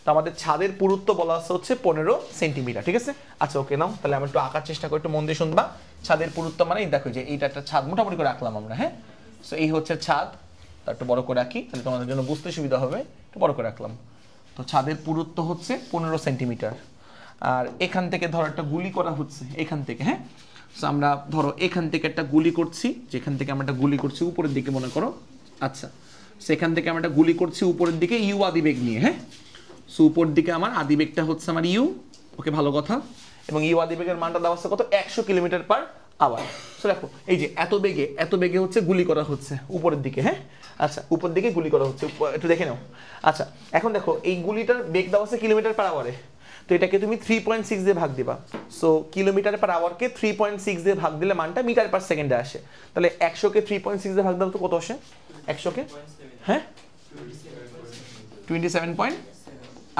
তো আমাদের ছাদের পুরুত্ব বলা আছে হচ্ছে 15 সেন্টিমিটার, ঠিক আছে? আচ্ছা ওকে, নাও তাহলে আমরা একটু আঁকার চেষ্টা করি, একটু মন দিয়ে শুনবা। ছাদের পুরুত্ব মানে দেখো যে এইটা একটা ছাদ মোটামুটি করে রাখলাম আমরা, হ্যাঁ? সো এই হচ্ছে ছাদ, তা একটু বড় করে রাখি তাহলে তোমাদের জন্য বুঝতে সুবিধা হবে, একটু বড় করে রাখলাম। তো ছাদের পুরুত্ব হচ্ছে 15 সেন্টিমিটার। আর এখান থেকে ধরো একটা গুলি করা হচ্ছে এখান থেকে, হ্যাঁ? সো আমরা ধরো এখান থেকে একটা গুলি করছি, যেখান থেকে আমরা একটা গুলি করছি উপরের দিকে মনে করো। আচ্ছা, সেখান থেকে আমরা একটা গুলি করছি উপরের দিকে ইউ আদিবেগ নিয়ে, হ্যাঁ? সো উপর দিকে আমার আদিবেগটা হচ্ছে আমার ইউ, ওকে ভালো কথা। এবং ইউ আদিবেগের মানটা দেওয়া আছে কত? 100 কিলোমিটার পার আওয়ার। সো দেখো এই যে এত বেগে হচ্ছে গুলি করা হচ্ছে উপরের দিকে, হ্যাঁ? আচ্ছা, উপর দিকে গুলি করা হচ্ছে, একটু দেখে নাও। আচ্ছা, এখন দেখো এই গুলিটার বেগ দেওয়া আছে কিলোমিটার পার আওয়ারে। তো এটাকে তুমি 3.6 দিয়ে ভাগ দিবা। সো কিলোমিটার পার আওয়ারকে 3.6 দিয়ে ভাগ দিলে মানটা মিটার পার সেকেন্ডে আসে। তাহলে 100কে 3.6 দিয়ে ভাগ দাও তো কত আসে? 100কে, হ্যাঁ 27.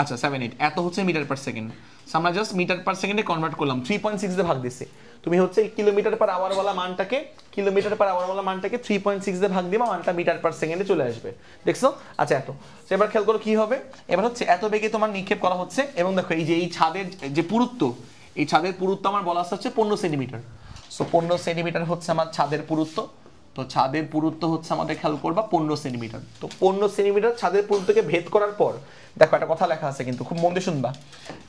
আচ্ছা 78, এত হচ্ছে মিটার পার সেকেন্ড। আমরা জাস্ট মিটার পার সেকেন্ডে কনভার্ট করলাম, 3.6 দিয়ে ভাগ দিছি। তুমি হচ্ছে কিলোমিটার পার আওয়ার ওয়ালা মানটাকে 3.6 দিয়ে ভাগ দিবা, মানটা মিটার পার সেকেন্ডে চলে আসবে। দেখছো? আচ্ছা এত। এবার খেয়াল করো কি হবে। এবার হচ্ছে এত বেগে তোমার নিক্ষেপ করা হচ্ছে এবং দেখো এই যে এই ছাদের যে পুরুত্ব, এই ছাদের পুরুত্ব আমার বলা হচ্ছে 15 সেন্টিমিটার। সো 15 সেন্টিমিটার হচ্ছে আমার ছাদের পুরুত্ব। তো ছাদের পুরুত্ব হচ্ছে আমাদের খেয়াল করবা 15 সেন্টিমিটার। তো 15 সেন্টিমিটার ছাদের পুরুত্বকে ভেদ করার পর, দেখো একটা কথা লেখা আছে কিন্তু খুব মন দিয়ে শুনবা।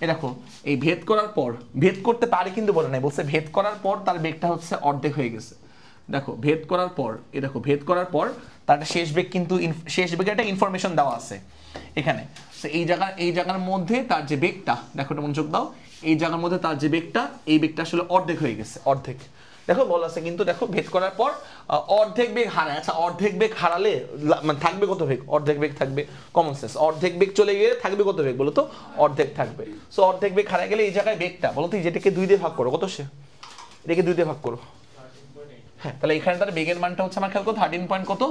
এই দেখো এই ভেদ করার পর, ভেদ করতে পারে কিন্তু বলে নাই, বলছে ভেদ করার পর তার বেগটা হচ্ছে অর্ধেক হয়ে গেছে। দেখো ভেদ করার পর ভেদ করার পর তার একটা শেষ বেগ, কিন্তু শেষ বেগে একটা ইনফরমেশন দেওয়া আছে এখানে। এই জায়গার মধ্যে তার যে বেগটা, দেখো এটা মনোযোগ দাও, এই জায়গার মধ্যে তার যে বেগটা, এই বেগটা আসলে অর্ধেক হয়ে গেছে, অর্ধেক। দেখো বলা আছে কিন্তু, দেখো ভেদ করার পর অর্ধেক বেগ হারায়। আচ্ছা অর্ধেক বেগ হারালে মানে থাকবে কত বেগ? অর্ধেক বেগ থাকবে, কমন সেন্স। অর্ধেক বেগ চলে গেলে থাকবে কত বেগ বলো তো? অর্ধেক থাকবে। সো অর্ধেক বেগ হারায় গেলে এই জায়গায় বেগটা বলো তো, যেটাকে 2 দিয়ে ভাগ করো, কত সে? এটাকে 2 দিয়ে ভাগ করো, হ্যাঁ, তাহলে এখানে তার বেগের মানটা হচ্ছে আমার খেয়াল করো 13 পয়েন্ট কত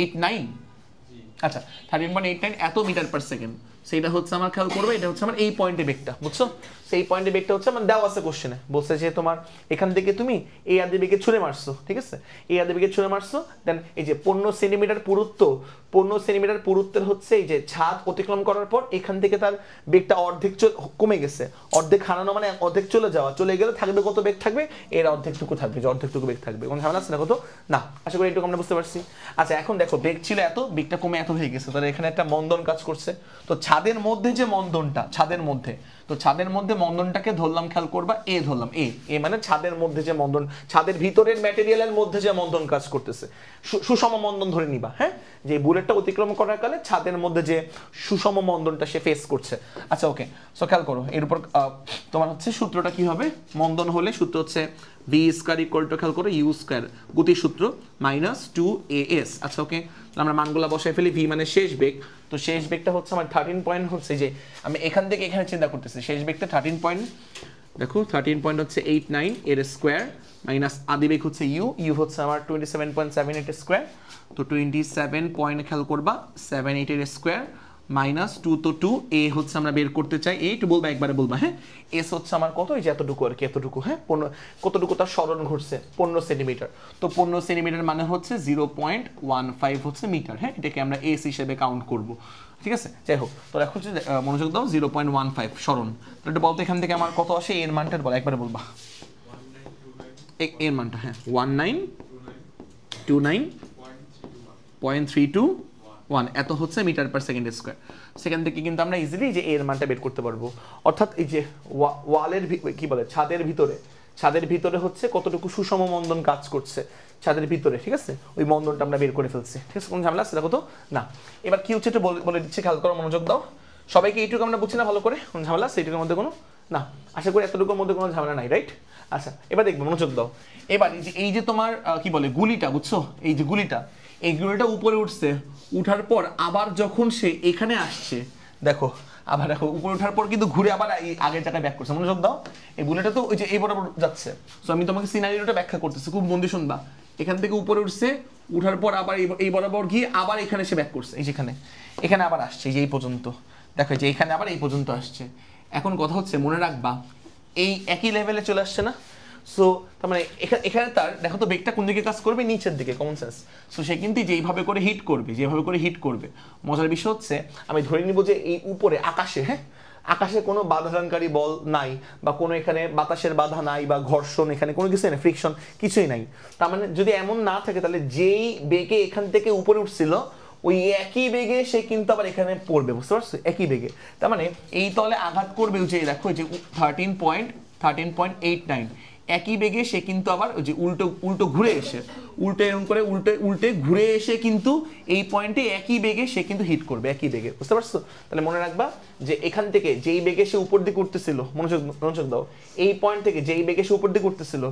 89। আচ্ছা 13.89 এত মিটার পার সেকেন্ড, সেটা হচ্ছে আমার খেয়াল করবে, এটা হচ্ছে আমার এই পয়েন্টে বেগটা, বুঝছো? সেই পয়েন্টে বেগটা হচ্ছে আমার দেওয়া আছে কোশ্চেনে, বলছে যে তোমার এখান থেকে তুমি এই আদি বেগে ছুঁড়ে মারছো, ঠিক আছে? এই আদি বেগে ছুঁড়ে মারছো, দেন এই যে 15 সেন্টিমিটার পুরুত্ব, 15 সেন্টিমিটার পুরুত্বের হচ্ছে এই যে ছাদ অতিক্রম করার পর এখান থেকে তার বেগটা অর্ধেক কমে গেছে। অর্ধেক হারানো মানে অর্ধেক চলে যাওয়া, চলে গেলে থাকবে কত বেগ থাকবে? এর অর্ধেকটুকু থাকবে, যে অর্ধেকটুকু বেগ থাকবে। কোন ঝামেলা আছে না কত? না, আশা করি এটুকু আমরা বুঝতে পারছি। আচ্ছা এখন দেখো বেগ ছিল এত, বেগটা কমে এত হয়ে গেছে, তাহলে এখানে একটা মন্দন কাজ করছে। তো ছাদের মধ্যে যে মন্দনটা, ছাদের মধ্যে, তো ছাদের মধ্যে মন্দনটাকে ধরলাম, খেয়াল করবা এ ধরলাম, এ মানে ছাদের মধ্যে যে মন্দন, ছাদের ভিতরের ম্যাটেরিয়ালের মধ্যে যে মন্দন কাজ করতেছে, সুষম মন্দন ধরে নিবা, হ্যাঁ, যে বুলেটটা অতিক্রম করার কালে ছাদের মধ্যে যে সুষম মন্দনটা সে ফেস করছে। আচ্ছা ওকে, সো খেয়াল করো এর উপর তোমার হচ্ছে সূত্রটা কি হবে? মন্দন হলে সূত্র হচ্ছে ভি স্কয়ার ইকুয়াল টু, খেয়াল করো, ইউ স্কয়ার গতির সূত্র মাইনাস 2as। আচ্ছা ওকে, আমরা মানগুলা বসাই ফেলি। ভি মানে শেষ বেগ, তো শেষ বেগটা হচ্ছে আমার 13 পয়েন্ট হচ্ছে, যে আমি এখান থেকে এখানে চিন্তা করতেছি, শেষ বেগটা 13 পয়েন্ট, দেখো 13 পয়েন্ট হচ্ছে 89 এর স্কোয়ার মাইনাস আদি বেগ হচ্ছে ইউ হচ্ছে আমার 27.78 স্কোয়ার, তো 27 পয়েন্ট খেয়াল করবা 78 এর স্কোয়ার মাইনাস 2, তো 2 এ হচ্ছে আমরা বের করতে চাই, একটু বলবা একবারে বলবা, হ্যাঁ। এস হচ্ছে আমার কত? এই যে এতটুকু আর কি, এতটুকু, হ্যাঁ, কতটুকু তার সরণ ঘটছে? 15 সেন্টিমিটার। তো 15 সেন্টিমিটার মানে হচ্ছে 0.15 হচ্ছে মিটার, হ্যাঁ, এটাকে আমরা এস হিসেবে কাউন্ট করব, ঠিক আছে? যাই হোক, তো দেখো হচ্ছে মনোযোগ দাও, 0.15 সরণ। তো এটা বলতে এখান থেকে আমার কত আসে? এর মানটা বলো, একবারে বলবা এর মানটা, হ্যাঁ 1929.321 এত হচ্ছে মিটার পার সেকেন্ড স্কোয়ার। সেখান থেকে কিন্তু আমরা ইজিলি যে এর মানটা বের করতে পারবো, অর্থাৎ এই যে ওয়ালের কি বলে, ছাদের ভিতরে হচ্ছে কতটুকু সুষম মন্দন কাজ করছে ছাদের ভিতরে, ঠিক আছে? ওই মন্দনটা আমরা বের করে ফেলছি, ঠিক আছে? কোনো ঝামেলা আছে দেখো তো? না। এবার কি হচ্ছে একটু বলে দিচ্ছে, খেয়াল করো, মনোযোগ দাও। সবাইকে এইটুকু আমরা বুঝছি না ভালো করে? কোনো ঝামেলা আছে এইটুকুর মধ্যে? কোনো না, আশা করি এতটুকুর মধ্যে কোনো ঝামেলা নাই, রাইট? আচ্ছা এবার দেখবো, মনোযোগ দাও। এবার এই যে তোমার কি বলে গুলিটা, বুঝছো? এই যে গুলিটা, এই গুলিটা উপরে উঠছে, উঠার পর আবার যখন সে এখানে আসছে, দেখো আবার দেখো উপরে ওঠার পর কিন্তু ঘুরে আবার এই আগের জায়গায় ব্যাক করছে। মনোযোগ দাও, এই বুলেটটা তো ওই যে এই বরাবর যাচ্ছে। সো আমি তোমাকে সিনারিওটা ব্যাখ্যা করতেছি, খুব মন দিয়ে শুনবা। এখান থেকে উপরে উঠছে, উঠার পর আবার এই বরাবর গিয়ে আবার এখানে সে ব্যাক করছে, এই যেখানে, এখানে আবার আসছে, এই যে এই পর্যন্ত, দেখো যে এখানে আবার এই পর্যন্ত আসছে। এখন কথা হচ্ছে মনে রাখবা, এই একই লেভেলে চলে আসছে না? সো তার মানে এখানে তার দেখো তো বেগটা কোন দিকে কাজ করবে? নিচের দিকে, কমন সেন্স। সো সে কিন্তু যেভাবে করে হিট করবে, মজার বিষয় হচ্ছে আমি ধরে নিব যে এই উপরে আকাশে, হ্যাঁ, আকাশে কোনো বাধাদানকারী বল নাই, বা কোনো এখানে বাতাসের বাধা নাই, বা ঘর্ষণ এখানে কোনো কিছু নেই, ফ্রিকশন কিছুই নাই। তার মানে যদি এমন না থাকে, তাহলে যেই বেগে এখান থেকে উপরে উঠছিল ওই একই বেগে সে কিন্তু আবার এখানে পড়বে, বুঝতে পারছো? একই বেগে, তার মানে এই তলে আঘাত করবে, যে দেখো যে 13.89 একই বেগে সে কিন্তু আবার ওই যে উল্টো ঘুরে এসে, এরকম করে উল্টে ঘুরে এসে কিন্তু এই পয়েন্টে একই বেগে সে কিন্তু হিট করবে, একই বেগে, বুঝতে পারছো? তাহলে মনে রাখবা যে এখান থেকে যেই বেগে সে উপর দিকে উঠতেছিল, মনোযোগ দাও, এই পয়েন্ট থেকে যেই বেগে সে উপর দিকে উঠতেছিল,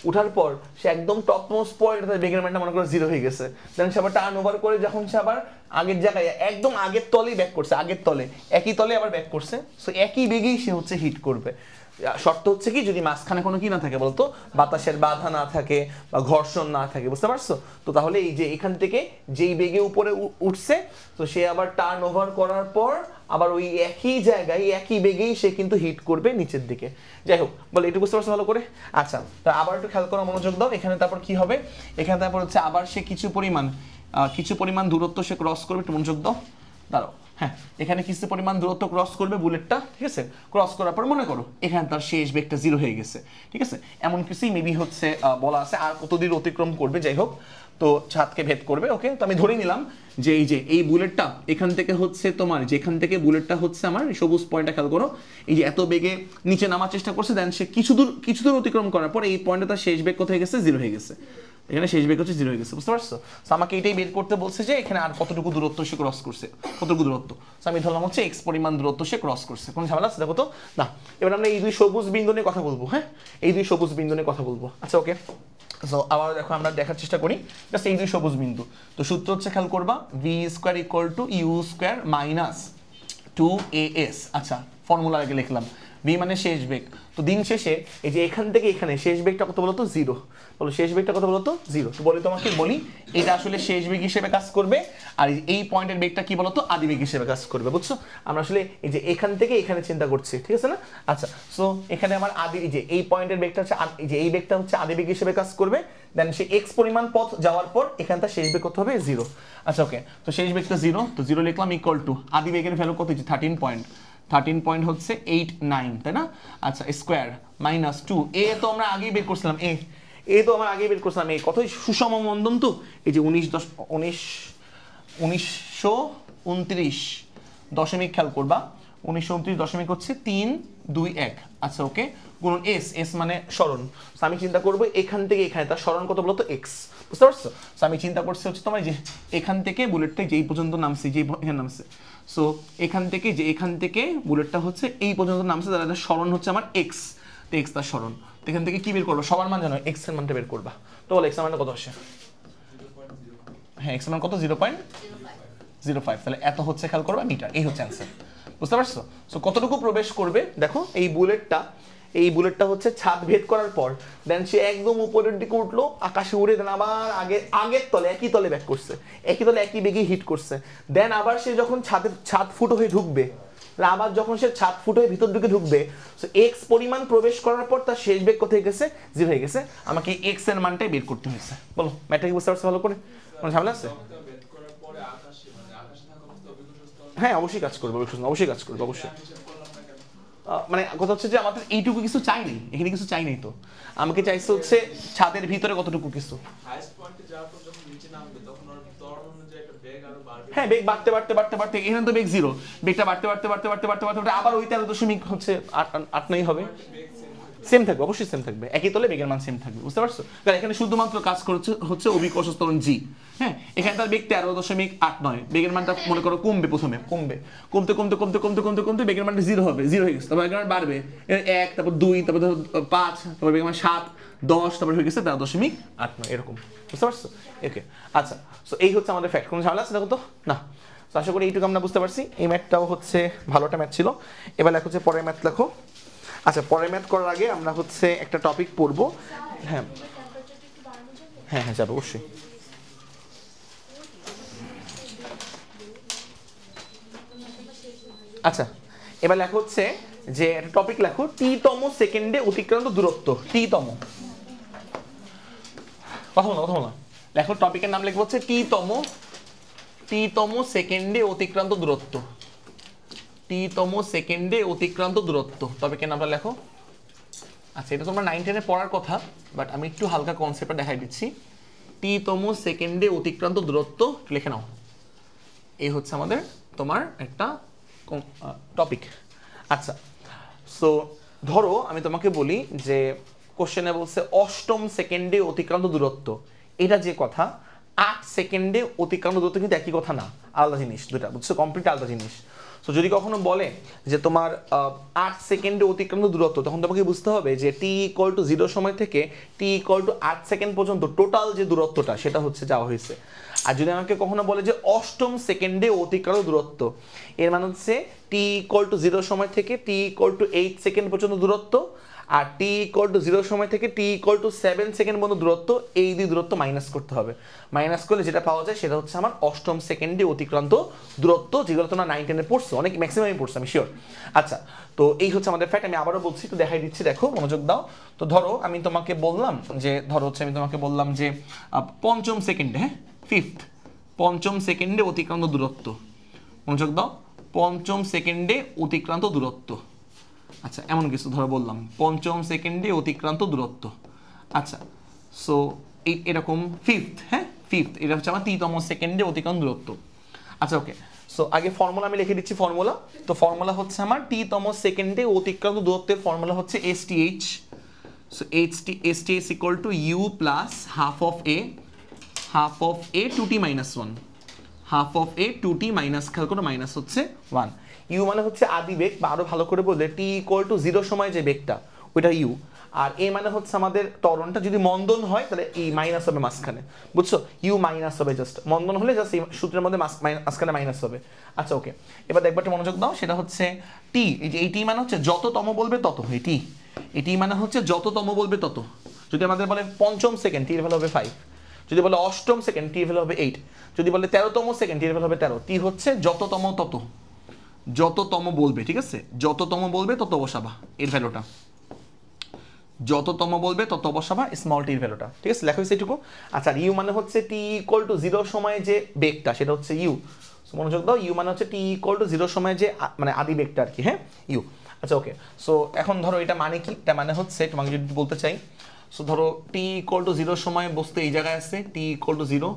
উঠার পর সে একদম টপ মোস্ট পয়েন্ট, তার বেগের মানটা মনে করো 0 হয়ে গেছে। দেন সে আবার টার্ন ওভার করে যখন সে আবার আগের জায়গায় একদম আগের তলেই ব্যাক করছে, আগের তলে একই তলে আবার ব্যাক করছে, সো একই বেগেই সে হচ্ছে হিট করবে। শর্ত হচ্ছে কি, যদি মাঝখানে কোনো কি না থাকে বলতো, বাতাসের বাধা না থাকে বা ঘর্ষণ না থাকে, বুঝতে পারছো? তো তাহলে এই যে এখান থেকে যেই বেগে উপরে উঠছে, তো সে আবার টার্ন ওভার করার পর আবার ওই একই জায়গায় একই বেগেই সে কিন্তু হিট করবে নিচের দিকে। যাই হোক, বলে একটু বুঝতে পারছো ভালো করে? আচ্ছা, তো আবার একটু খেয়াল করো, মনোযোগ দাও। এখানে তারপর কি হবে? এখানে তারপর হচ্ছে আবার সে কিছু পরিমাণ দূরত্ব সে ক্রস করবে, একটু মনোযোগ দাও, দাঁড়াও। হ্যাঁ এখানে কিছু পরিমাণ দূরত্ব ক্রস করবে বুলেটটা, ঠিক আছে, ক্রস করার পর মনে করো এখানে তার শেষ বেগটা 0 হয়ে গেছে, ঠিক আছে, এমন কিছুই মেবি হচ্ছে বলা আছে। আর কত দূর অতিক্রম করবে যাই হোক, তো ছাদকে ভেদ করবে। ওকে, তো আমি ধরে নিলাম যে এই বুলেটটা এখান থেকে হচ্ছে তোমার, যেখান থেকে বুলেটটা হচ্ছে আমার সবুজ পয়েন্টটা খেয়াল করো, এই যে এত বেগে নিচে নামার চেষ্টা করছে, দেন সে কিছু দূর অতিক্রম করার পর এই পয়েন্টে তার শেষ বেগ কোথায় গেছে, 0 হয়ে গেছে, এখানে শেষ বেগ হচ্ছে 0 হয়ে গেছে, বুঝতে পারছো? তো আমাকে এটাই বের করতে বলছে যে এখানে আর কতটুকু দূরত্ব সে ক্রস করছে, কতটুকু দূরত্ব। তো আমি ধরলাম হচ্ছে x পরিমাণ দূরত্ব সে ক্রস করছে। কোন ঝামেলা আছে দেখো তো না? এবার আমরা এই দুই সবুজ বিন্দু নিয়ে কথা বলবো। হ্যাঁ, এই দুই সবুজ বিন্দু নিয়ে কথা বলবো। আচ্ছা ওকে, সো আবার দেখো আমরা দেখার চেষ্টা করি জাস্ট এই দুই সবুজ বিন্দু। তো সূত্র হচ্ছে খেয়াল করবা v² = u² - 2as। আচ্ছা ফর্মুলা আগে লিখলাম, v মানে শেষ বেগ। তো দিন শেষে এই যে এখান থেকে এখানে শেষ বেগটা কত বলতো, 0। বলো শেষ বেগটা কত বলতো, 0। তো বলি তোমাকে বলি এটা আসলে শেষ বেগ হিসেবে কাজ করবে, আর এই পয়েন্টের বেগটা কি বলতো, আদি বেগ হিসেবে কাজ করবে, বুঝছো? আমরা আসলে এই যে এখান থেকে এখানে চিন্তা করছি, ঠিক আছে না? আচ্ছা, সো এখানে আমার আদি, এই যে এই পয়েন্টের বেগটা হচ্ছে, এই যে এই বেগটা হচ্ছে আদি বেগ হিসেবে কাজ করবে, দেন সে x পরিমাণ পথ যাওয়ার পর এখানটা শেষ বেগ কত হবে, 0। আচ্ছা ওকে, তো শেষ বেগটা 0, তো 0 লিখলাম ইকুয়াল টু আদি বেগের ভ্যালু কত, 13 পয়েন্ট হচ্ছে 89, তাই না? আচ্ছা স্কোয়ার মাইনাস 2, এ তো আমরা আগেই বের করছিলাম, এ তো আমরা আগেই বের করছিলাম, এ কতই সুষম মন্দন, তো এই যে 1929 দশমিক খেয়াল করবা, 1929 দশমিক হচ্ছে 321। আচ্ছা ওকে, গুণন এস মানে সরণ। আমি চিন্তা করবো এখান থেকে এখানে তার সরণ কত বলতো, এক্স, বুঝতে পারছো? আমি চিন্তা করছি হচ্ছে তোমার যে এখান থেকে বুলেটটা যেই পর্যন্ত নামছে, যেই এখানে নামছে, সো এখান থেকে বুলেটটা হচ্ছে এই পর্যন্ত নামছে, তার সরণ হচ্ছে আমার এক্স, তো এক্স তার সরণ। তো এখান থেকে কি বের করবা, সবার মান জানো, এক্স এর মানটা বের করবা। তো বলো এক্স এর মানটা কত আসে? হ্যাঁ এক্স এর মান কত, 0.05। তাহলে এত হচ্ছে খেয়াল করবা মিটার, এই হচ্ছে অ্যান্সার, বুঝতে পারছো? সো কতটুকু প্রবেশ করবে দেখো, এই বুলেটটা হচ্ছে ছাদ ভেদ করার পর দেন সে একদম উপরের দিকে উঠলো, আকাশে উড়ে, দেন আবার আগের তলে একই তলে ব্যাক করছে, একই তলে একই বেগে হিট করছে, দেন আবার সে যখন ছাদ ফুটো হয়ে ঢুকবে, আবার যখন সে ছাদ ফুটো হয়ে ভিতর দিকে ঢুকবে, সো এক্স পরিমাণ প্রবেশ করার পর তার শেষ বেগ কোথায় গেছে, 0 হয়ে গেছে। আমাকে এক্স এর মানটাই বের করতে হয়েছে। বলো ম্যাটটা কি বুঝতে পারছো ভালো করে? কোনো ঝামেলা আছে? হ্যাঁ অবশ্যই কাজ করবে, অবশ্যই কাজ করবে, অবশ্যই। মানে কথা হচ্ছে যে আমাদের এইটুকু কিছু চাই নাই, এখানে কিছু চাই নাই, তো আমাকে চাইছে হচ্ছে ছাদের ভিতরে কতটুকু কিছু। হ্যাঁ বেগ বাড়তে এখানে তো বেগ 0, বেগটা বাড়তে আবার ওই 13 হচ্ছে 8 হবে, সেম থাকবে, অবশ্যই সেম থাকবে, একই তলে বেগের মান সেম থাকবে, বুঝতে পারছো? কারণ এখানে শুধুমাত্র কাজ করছে হচ্ছে অভিকর্ষ ত্বরণ জি। হ্যাঁ এখানে তার বেগ 13.89, বেগের মানটা মনে করো কমবে, প্রথমে কমতে বেগের মানটা 0 হবে, 0 হয়ে গেছে, তারপর বেগের মান বাড়বে, 1, তারপর 2, তারপর 5, তারপর বেগের মান 7, 10, তারপর হয়ে গেছে 13.89, এরকম, বুঝতে পারছো? ওকে আচ্ছা, সো এই হচ্ছে আমাদের ফ্যাক্ট। কোনো ঝামেলা আছে দেখো তো না? তো আশা করি এইটুকু আমরা বুঝতে পারছি। এই ম্যাথটাও হচ্ছে ভালোটা ম্যাথ ছিল। এবার লেখো হচ্ছে পরের ম্যাথ লেখো। আচ্ছা পরের ম্যাথ করার আগে আমরা হচ্ছে একটা টপিক পড়বো। হ্যাঁ হ্যাঁ যাবে অবশ্যই। আচ্ছা এবার লেখো হচ্ছে যে একটা টপিক লেখো, টি-তম সেকেন্ডে অতিক্রান্ত দূরত্ব। টি-তম, কথা বলো লেখো, টপিকের নাম লিখবো হচ্ছে টি-তম সেকেন্ডে অতিক্রান্ত দূরত্ব। টি-তম সেকেন্ডে অতিক্রান্ত দূরত্ব টপিকের নামটা লেখো। আচ্ছা এটা তোমরা 9-10 পড়ার কথা, বাট আমি একটু হালকা কনসেপ্টটা দেখাই দিচ্ছি। টি-তম সেকেন্ডে অতিক্রান্ত দূরত্ব লিখে নাও, এই হচ্ছে আমাদের তোমার একটা টপিক। আচ্ছা সো ধরো আমি তোমাকে বলি যে কোশ্চেনে বলছে অষ্টম সেকেন্ডে অতিক্রান্ত দূরত্ব, এটা যে কথা 8 সেকেন্ডে অতিক্রান্ত দূরত্ব কিন্তু একই কথা না, আলাদা জিনিস দুটা, বুঝছো? কমপ্লিট আলাদা জিনিস। সো যদি কখনো বলে যে তোমার 8 সেকেন্ডে অতিক্রান্ত দূরত্ব, তখন তোমাকে বুঝতে হবে যে t=0 সময় থেকে t=8 সেকেন্ড পর্যন্ত টোটাল যে দূরত্বটা সেটা হচ্ছে যাওয়া হয়েছে। আর যদি আমাকে কখনো বলে যে অষ্টম সেকেন্ডে অতিক্রান্ত দূরত্ব, এর মানে হচ্ছে t=0 সময় থেকে t=8 সেকেন্ড পর্যন্ত দূরত্ব, আর t=0 সময় থেকে t=7 সেকেন্ড পর্যন্ত দূরত্ব, এই দুই দূরত্ব মাইনাস করতে হবে। মাইনাস করলে যেটা পাওয়া যায় সেটা হচ্ছে আমার অষ্টম সেকেন্ডে অতিক্রান্ত দূরত্ব, যেগুলো তোমরা 9-10 পড়ছো, অনেক ম্যাক্সিমামই পড়ছো আমি শিওর। আচ্ছা তো এই হচ্ছে আমাদের ফ্যাক্ট। আমি আবারও বলছি, একটু দেখাই দিচ্ছি, দেখো মনোযোগ দাও। তো ধরো আমি তোমাকে বললাম যে পঞ্চম সেকেন্ডে, হ্যাঁ ফিফথ, পঞ্চম সেকেন্ডে অতিক্রান্ত দূরত্ব, মনোযোগ দাও, পঞ্চম সেকেন্ডে অতিক্রান্ত দূরত্ব। আচ্ছা এমন কিছু ধরো বললাম পঞ্চম সেকেন্ডে অতিক্রান্ত দূরত্ব। আচ্ছা সো এরকম ফিফথ, হ্যাঁ ফিফথ, এটা হচ্ছে আমার 3তম সেকেন্ডে অতিক্রান্ত দূরত্ব। আচ্ছা ওকে, সো আগে ফর্মুলা আমি লিখে দিচ্ছি ফর্মুলা। তো ফর্মুলা হচ্ছে আমার tতম সেকেন্ডে অতিক্রান্ত দূরত্বের ফর্মুলা হচ্ছে STH। So STH equal to u plus half of a 2t minus 1, half of a 2t minus, খেয়াল করো মাইনাস হচ্ছে 1। ইউ মানে হচ্ছে আদি বেগ, বা আরো ভালো করে বললে t ইকুয়াল টু 0 সময় যে বেগটা ওইটা ইউ। আর এ মানে হচ্ছে আমাদের ত্বরণটা, যদি মন্দন হয় তাহলে এই মাইনাস হবে মাঝখানে, বুঝছো? ইউ মাইনাস হবে, জাস্ট মন্দন হলে জাস্ট এই সূত্রের মধ্যে মাঝখানে মাইনাস হবে। আচ্ছা ওকে, এবার দেখবা একটু মনোযোগ দাও, সেটা হচ্ছে টি, এই যে এই টি মানে হচ্ছে যততম বলবে তত, এটি মানে হচ্ছে যততম বলবে তত। যদি আমাদের বলে পঞ্চম সেকেন্ড, টি এর ভ্যালু হবে 5। যদি বলে অষ্টম সেকেন্ড, টি এর ভ্যালু হবে 8। যদি বলে 13তম সেকেন্ড, টি এর ভ্যালু হবে 13। টি হচ্ছে যততম তত, যততম বলবে, ঠিক আছে? যততম বলবে তত বসাবা এর ভ্যালুটা, যততম বলবে তত বসাবা স্মল টির ভ্যালুটা, ঠিক আছে? লেখা হয়েছে এটুকু। আচ্ছা ইউ মানে হচ্ছে টি ইকুয়াল টু 0 সময়ে যে বেগটা, সেটা হচ্ছে ইউ। মনোযোগ দাও, ইউ মানে হচ্ছে টি ইকুয়াল টু 0 সময়ে যে মানে আদি বেগটা আর কি, হ্যাঁ ইউ। আচ্ছা ওকে, সো এখন ধরো এটা মানে কি? এটা মানে হচ্ছে তোমাকে যদি বলতে চাই, সো ধরো টি ইকুয়াল টু 0 সময় বস্তু এই জায়গায় আছে, টি ইকুয়াল টু 0।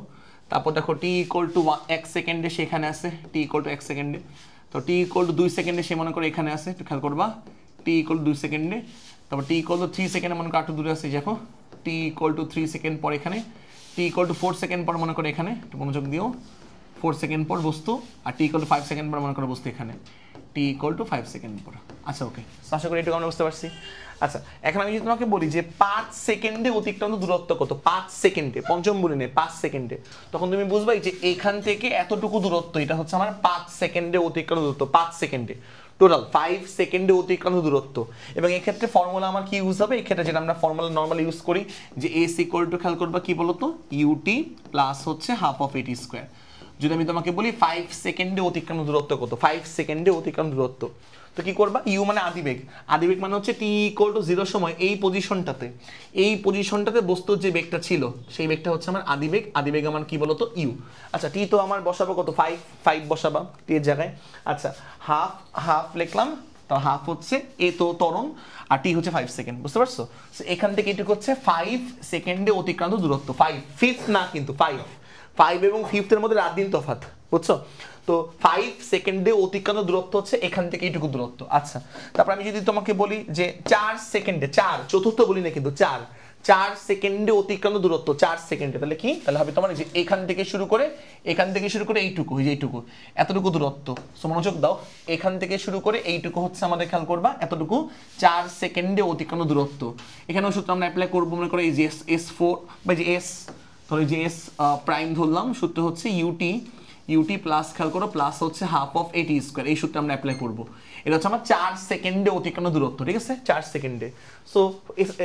তারপর দেখো টি ইকুয়াল টু 1 সেকেন্ডে সেখানে আছে, টি ইকুয়াল টু 1 সেকেন্ডে। তো টি ইকুয়াল টু 2 সেকেন্ডে সে মনে করে এখানে আছে, একটু খেয়াল করবা, টি ইকুয়াল টু 2 সেকেন্ডে। তারপর টি ইকুয়াল টু 3 সেকেন্ডে মনে করো একটু দূরে আছে, দেখো টি ইকুয়াল টু 3 সেকেন্ড পর এখানে, টি ইকুয়াল টু 4 সেকেন্ড পর মনে করো এখানে, একটু মনোযোগ দিও, 4 সেকেন্ড পর বস্তু। আর টি ইকুয়াল টু 5 সেকেন্ড পর মনে করো বস্তু এখানে, টি ইকুয়াল টু 5 সেকেন্ড পর। আচ্ছা ওকে, আশা করি এটুকু আমরা বুঝতে পারছি। আচ্ছা এখন আমি যদি তোমাকে বলি যে 5 সেকেন্ডে অতিক্রান্ত দূরত্ব কত, 5 সেকেন্ডে, পঞ্চম বলি নেই 5 সেকেন্ডে, তখন তুমি বুঝবাই যে এখান থেকে এতটুকু দূরত্ব, এটা হচ্ছে আমার 5 সেকেন্ডে অতিক্রান্ত দূরত্ব, 5 সেকেন্ডে টোটাল 5 সেকেন্ডে অতিক্রান্ত দূরত্ব। এবং এক্ষেত্রে ফর্মুলা আমার কি ইউজ হবে? এক্ষেত্রে যেটা আমরা ফর্মুলা নর্মালি ইউজ করি, যে এস ইকুয়াল টু, খেয়াল করবা কি বলতো, ইউটি প্লাস হচ্ছে হাফ অফ এটি স্কোয়ার। যদি আমি তোমাকে বলি 5 সেকেন্ডে অতিক্রান্ত দূরত্ব কত, 5 সেকেন্ডে অতিক্রান্ত দূরত্ব, তো কি করবা? ইউ মানে আদিবেগ, আদিবেগ মানে হচ্ছে টি ইকুয়াল টু 0 সময় এই পজিশনটাতে বস্তুর যে বেগটা ছিল সেই বেগটা হচ্ছে আমার আদিবেগ, আদিবেগ আমার কি বলতো ইউ। আচ্ছা টি তো আমার বসাবো কত, 5 বসাবা টি এর জায়গায়। আচ্ছা হাফ লিখলাম, তো হাফ হচ্ছে এ তো ত্বরণ, আর টি হচ্ছে 5 সেকেন্ড, বুঝতে পারছো? এখান থেকে এটুকু হচ্ছে 5 সেকেন্ডে অতিক্রান্ত দূরত্ব, 5 ফিফথ না কিন্তু 5 এবং ফিফথের মধ্যে রাত দিন তফাৎ, বুঝছো? তো 5 সেকেন্ডে অতিক্রান্ত দূরত্ব হচ্ছে এখান থেকে এইটুকু দূরত্ব। আচ্ছা তারপর আমি যদি তোমাকে বলি যে 4 সেকেন্ডে, 4 চতুর্থ বলি না কিন্তু 4 সেকেন্ডে অতিক্রান্ত দূরত্ব, 4 সেকেন্ডে, তাহলে কি? তাহলে হবে তোমার যে এখান থেকে শুরু করে এইটুকু, এইটুকু এতটুকু দূরত্ব। সো মনোযোগ দাও, এখান থেকে শুরু করে এইটুকু হচ্ছে আমাদের, খেয়াল করবা এতটুকু 4 সেকেন্ডে অতিক্রান্ত দূরত্ব। এখানেও সূত্র আমরা অ্যাপ্লাই করবো, মনে করো এই যে S4 বা যে এস, ধরো যে এস প্রাইম ধরলাম, সূত্র হচ্ছে ইউটি প্লাস, খেয়াল করো প্লাস হচ্ছে হাফ অফ এটি স্কোয়ার, এই সূত্রে আমরা অ্যাপ্লাই করবো। এটা হচ্ছে আমার 4 সেকেন্ডে অতিক্রান্ত দূরত্ব, ঠিক আছে? 4 সেকেন্ডে। সো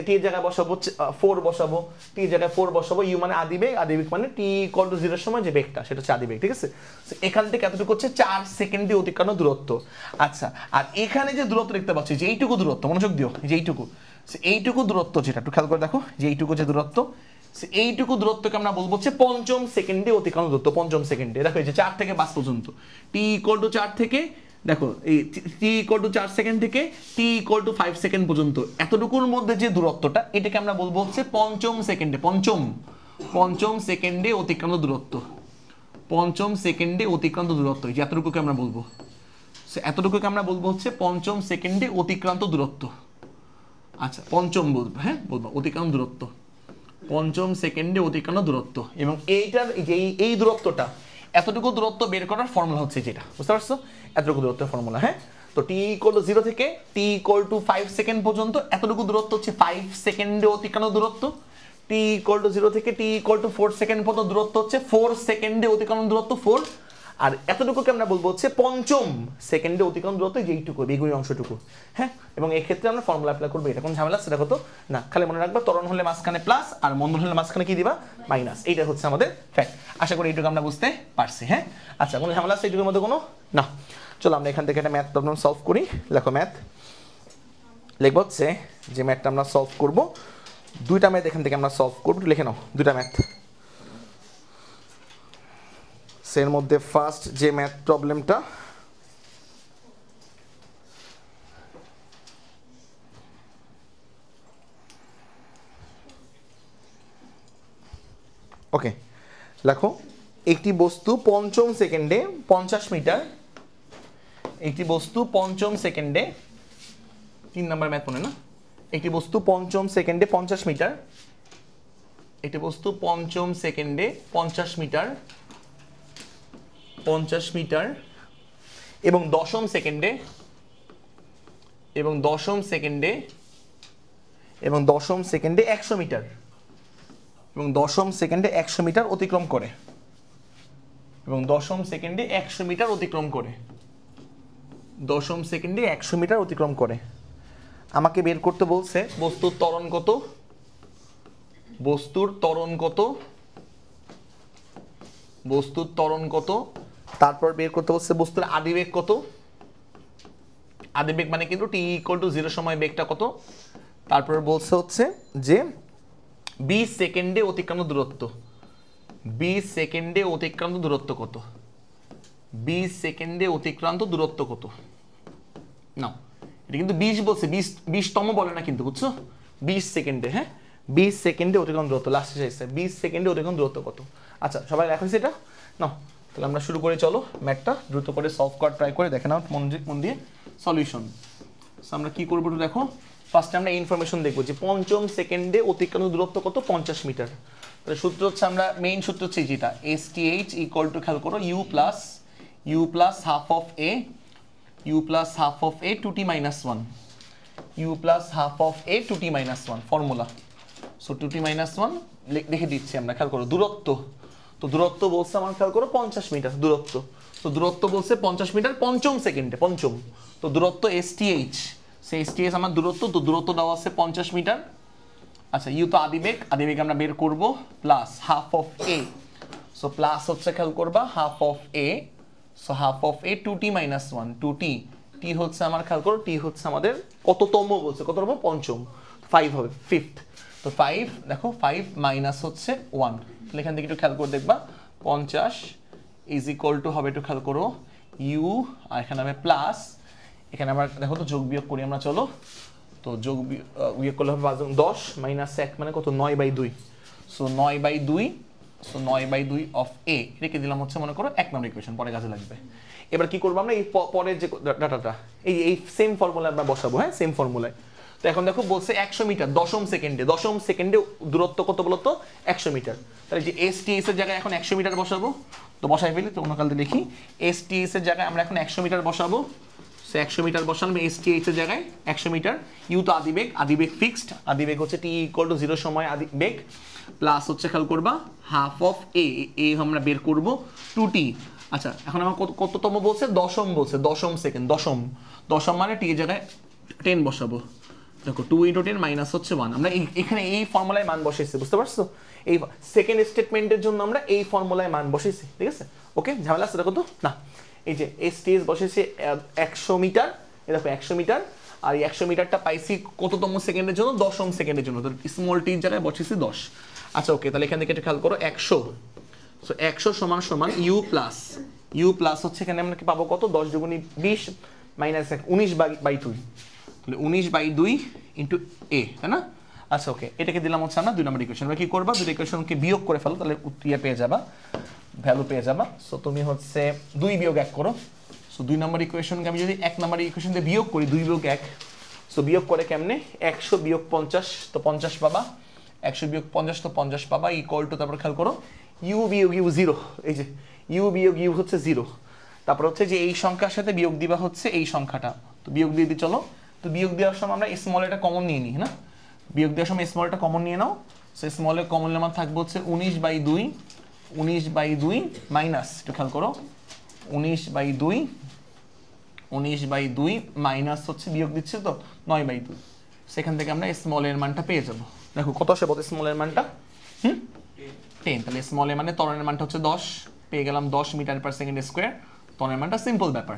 টি এর জায়গায় বসাবো 4 বসাবো, টি এর জায়গায় 4 বসাবো, ইউ মানে আদিবেগ, আদিবেগ মানে টি ইকুয়াল টু 0 সময় যে বেগটা সেটা হচ্ছে আদিবেগ, ঠিক আছে? এখান থেকে এতটুকু হচ্ছে 4 সেকেন্ডে অতিক্রান্ত দূরত্ব। আচ্ছা আর এখানে যে দূরত্ব দেখতে পাচ্ছি, যে এইটুকু দূরত্ব, মনোযোগ দিও, যে এইটুকু দূরত্ব, যেটা একটু খেয়াল করে দেখো, যে এইটুকু যে দূরত্ব, এইটুকু দূরত্বকে আমরা বলবো হচ্ছে পঞ্চম সেকেন্ডে অতিক্রান্ত দূরত্ব, পঞ্চম সেকেন্ডে। দেখো এই যে 4 থেকে 5 পর্যন্ত, টি ইকুয়াল টু 4 থেকে, দেখো এই টি ইকুয়াল টু 4 সেকেন্ড থেকে টি ইকুয়াল টু 5 সেকেন্ড পর্যন্ত এতটুকুর মধ্যে যে দূরত্বটা, এটাকে আমরা বলবো হচ্ছে পঞ্চম সেকেন্ডে, পঞ্চম সেকেন্ডে অতিক্রান্ত দূরত্ব, পঞ্চম সেকেন্ডে অতিক্রান্ত দূরত্ব, এই যে এতটুকুকে আমরা বলবো, এতটুকুকে আমরা বলবো হচ্ছে পঞ্চম সেকেন্ডে অতিক্রান্ত দূরত্ব। আচ্ছা পঞ্চম বলবো, হ্যাঁ বলবো অতিক্রান্ত দূরত্ব, পঞ্চম সেকেন্ডে অতিক্রান্ত দূরত্ব। এবং এইটার এই দূরত্বটা, এতটুকু দূরত্ব বের করার ফর্মুলা হচ্ছে যেটা, বুঝতে পারছো? এতটুকু দূরত্বের ফর্মুলা, হ্যাঁ? তো টি ইকুয়াল টু 0 থেকে টি ইকুয়াল টু 5 সেকেন্ড পর্যন্ত এতটুকু দূরত্ব হচ্ছে 5 সেকেন্ডে অতিক্রান্ত দূরত্ব। টি ইকুয়াল টু 0 থেকে টি ইকুয়াল টু 4 সেকেন্ড পর্যন্ত দূরত্ব হচ্ছে 4 সেকেন্ডে অতিক্রান্ত দূরত্ব 4। আর এতটুকুকে আমরা বলবো হচ্ছে পঞ্চম সেকেন্ডে অতিক্রান্ত দূরত্ব, যেইটুকু বেগুনি অংশটুকু, হ্যাঁ? এবং এই ক্ষেত্রে আমরা ফর্মুলা অ্যাপ্লাই করবো, এটা কোন ঝামেলা সেটা কত না, খালি মনে রাখবা ত্বরণ হলে মাঝখানে প্লাস আর মন্দন হলে মাঝখানে কি দিবা, মাইনাস। এইটা হচ্ছে আমাদের ফ্যাক্ট। আশা করি এইটুকু আমরা বুঝতে পারছি, হ্যাঁ? আচ্ছা কোনো ঝামেলা আছে এইটুকুর মধ্যে কোনো না? চলো আমরা এখান থেকে একটা ম্যাথ প্রবলেম সলভ করি। লেখো ম্যাথ, লিখবো হচ্ছে যে ম্যাথটা আমরা সলভ করবো, দুইটা ম্যাথ এখান থেকে আমরা সলভ করবো, লিখে নাও দুইটা ম্যাথ। এর মধ্যে ফার্স্ট যে ম্যাথ প্রবলেমটা, ওকে, দেখো একটি বস্তু পঞ্চম সেকেন্ডে 50 মিটার, একটি বস্তু পঞ্চম সেকেন্ডে 3 নম্বর ম্যাথ মনে না, একটি বস্তু পঞ্চম সেকেন্ডে 50 মিটার, একটি বস্তু পঞ্চম সেকেন্ডে 50 মিটার, 50 মিটার এবং দশম সেকেন্ডে এবং দশম সেকেন্ডে এবং দশম সেকেন্ডে 100 মিটার এবং দশম সেকেন্ডে 100 মিটার অতিক্রম করে এবং দশম সেকেন্ডে 100 মিটার অতিক্রম করে, দশম সেকেন্ডে 100 মিটার অতিক্রম করে। আমাকে বের করতে বলছে বস্তুর ত্বরণ কত, বস্তুর ত্বরণ কত, বস্তুর ত্বরণ কত, তারপর বের করতে বলছে বস্তুর আদিবেগ কত, আদিবেগ মানে কিন্তু t = 0 সময় বেগটা কত, তারপর বলছে হচ্ছে যে 20 সেকেন্ডে অতিক্রান্ত দূরত্ব, 20 সেকেন্ডে অতিক্রান্ত দূরত্ব কত, 20 সেকেন্ডে অতিক্রান্ত দূরত্ব কত। না এটা কিন্তু 20 বলছে, 20তম বলে না কিন্তু, বুঝছো, 20 সেকেন্ডে, হ্যাঁ 20 সেকেন্ডে অতিক্রান্ত দূরত্ব, লাস্টে চাইছে 20 সেকেন্ডে অতিক্রান্ত দূরত্ব কত। আচ্ছা সবাই লেখা হয়েছে এটা না, তাহলে আমরা শুরু করে চলো ম্যাথটা দ্রুত করে সলভ করার ট্রাই করে দেখে নাও মন দিয়ে সলিউশন। আমরা কি করবো একটু দেখো, ফার্স্টে আমরা ইনফরমেশন দেখবো যে পঞ্চম সেকেন্ডে অতিক্রান্ত দূরত্ব কত, 50 মিটার। তাহলে সূত্র হচ্ছে, আমরা মেইন সূত্র হচ্ছে যেটা STH = খেয়াল করো u plus half of a, u plus half of a 2t minus 1, u plus half of a 2t minus 1 formula. So 2t minus 1 লিখে দিচ্ছি আমরা, খেয়াল করো দূরত্ব, তো দূরত্ব বলছে আমার খেয়াল করো 50 মিটার দূরত্ব, তো দূরত্ব বলছে 50 মিটার পঞ্চম সেকেন্ডে, পঞ্চম, তো দূরত্ব STH, সেই STH আমার দূরত্ব, তো দূরত্ব দেওয়া আছে 50 মিটার। আচ্ছা ইউ তো আদিবেগ, আদিবেগ আমরা বের করব, plus half of a, so plus হচ্ছে খেয়াল করবা half of a, so half of a 2t minus 1, 2t, t হচ্ছে আমার খেয়াল করো, t হচ্ছে আমাদের কততম বলছে, কততম, পঞ্চম, 5 হবে, ফিফথ, তো 5 দেখো 5 মাইনাস হচ্ছে 1, তাহলে এখান থেকে একটু খেয়াল করে দেখবা 50 = হবে, একটু খেয়াল করো u, আর এখানে হবে প্লাস, এখানে আমরা দেখো তো যোগ বিয়োগ করি আমরা, চলো তো যোগ বিয়োগ করলে হবে 10 মাইনাস 1 মানে কত, 9/2, সো 9/2, সো 9/2 অফ a, রেখে দিলাম হচ্ছে মনে করো 1 নম্বর ইকুয়েশন, পরে কাজে লাগবে। এবার কি করবো আমরা, এই পরের যে ডাটাটা এই সেম ফর্মুলা আমরা বসাবো, হ্যাঁ সেম ফর্মুলায়। তো এখন দেখো বলছে 100 মিটার দশম সেকেন্ডে, দশম সেকেন্ডে দূরত্ব কত বলতো, 100 মিটার, তাহলে যে STS এর জায়গায় এখন 100 মিটার বসাবো, তো বসাই ফেলি, তো অন্য কালতে লিখি STS এর জায়গায় আমরা এখন 100 মিটার বসাবো, সো 100 মিটার বসালাম STH এর জায়গায় 100 মিটার, ইউ তো আদিবেগ, আদিবেগ ফিক্সড, আদিবেগ হচ্ছে t = 0 সময় আদিবেগ, প্লাস হচ্ছে খেয়াল করবা হাফ অফ a, a আমরা বের করব 2t। আচ্ছা এখন আমার কততম বলছে, দশম বলছে, দশম সেকেন্ড, দশম, দশম মানে t এর জায়গায় 10 বসাবো, দেখো 2 × 10 মাইনাস হচ্ছে 1, আমরা এখানে এই ফর্মুলায় মান বসাইছি, বুঝতে পারছো, এই সেকেন্ড স্টেটমেন্টের জন্য আমরা এই ফর্মুলায় মান বসাইছি, ঠিক আছে, ওকে ঝামেলা আছে দেখো তো না, এই যে STS বসেছে 100 মিটার, এই দেখো 100 মিটার, আর এই 100 মিটারটা পাইছি কততম সেকেন্ডের জন্য, দশম সেকেন্ডের জন্য, তো স্মল টির জায়গায় বসেছি 10। আচ্ছা ওকে, তাহলে এখান থেকে একটু খেয়াল করো 100, সো 100 সমান সমান u প্লাস হচ্ছে এখানে আমরা কি পাবো কত, 10 × 20 মাইনাস 1, 19/2, তাহলে 19/2 ইন্টু a, তাই না। আচ্ছা ওকে, এটাকে দিলাম হচ্ছে আমরা 2 নম্বর ইকুয়েশন। এবার কি করবা, দুটো ইকুয়েশনকে বিয়োগ করে ফেলো, তাহলে উত্তর পেয়ে যাবা, ভ্যালু পেয়ে যাবা। সো তুমি হচ্ছে 2 বিয়োগ 1 করো, সো 2 নম্বর ইকুয়েশনকে আমি যদি 1 নম্বর ইকুয়েশন দিয়ে বিয়োগ করি, 2 বিয়োগ 1, সো বিয়োগ করে কেমনে, 100 বিয়োগ 50, তো 50 পাবা, 100 বিয়োগ 50, তো 50 পাবা, ইকুয়াল টু, তারপর খেয়াল করো u বিয়োগ u 0, এই যে u বিয়োগ u হচ্ছে 0, তারপর হচ্ছে যে এই সংখ্যার সাথে বিয়োগ দিবা হচ্ছে এই সংখ্যাটা, তো বিয়োগ দিয়ে দিই চলো, তো বিয়োগ দেওয়ার সময় আমরা স্মল এটা কমন নিয়ে নিই, না বিয়োগ দেওয়ার সময় স্মলটা কমন নিয়ে নাও, সো স্মলের কমন নাম্বার থাকবে হচ্ছে 19/2, 19/2 মাইনাস, একটু খেয়াল করো 19/2 মাইনাস হচ্ছে বিয়োগ দিচ্ছে তো 9/2, সেখান থেকে আমরা স্মল এর মানটা পেয়ে যাবো। দেখো কত আসে বলতে স্মল এর মানটা, 10, তাহলে স্মল এর মানে ত্বরণের মানটা হচ্ছে 10, পেয়ে গেলাম 10 মিটার/সেকেন্ড স্কোয়ার, ত্বরণের মানটা সিম্পল ব্যাপার।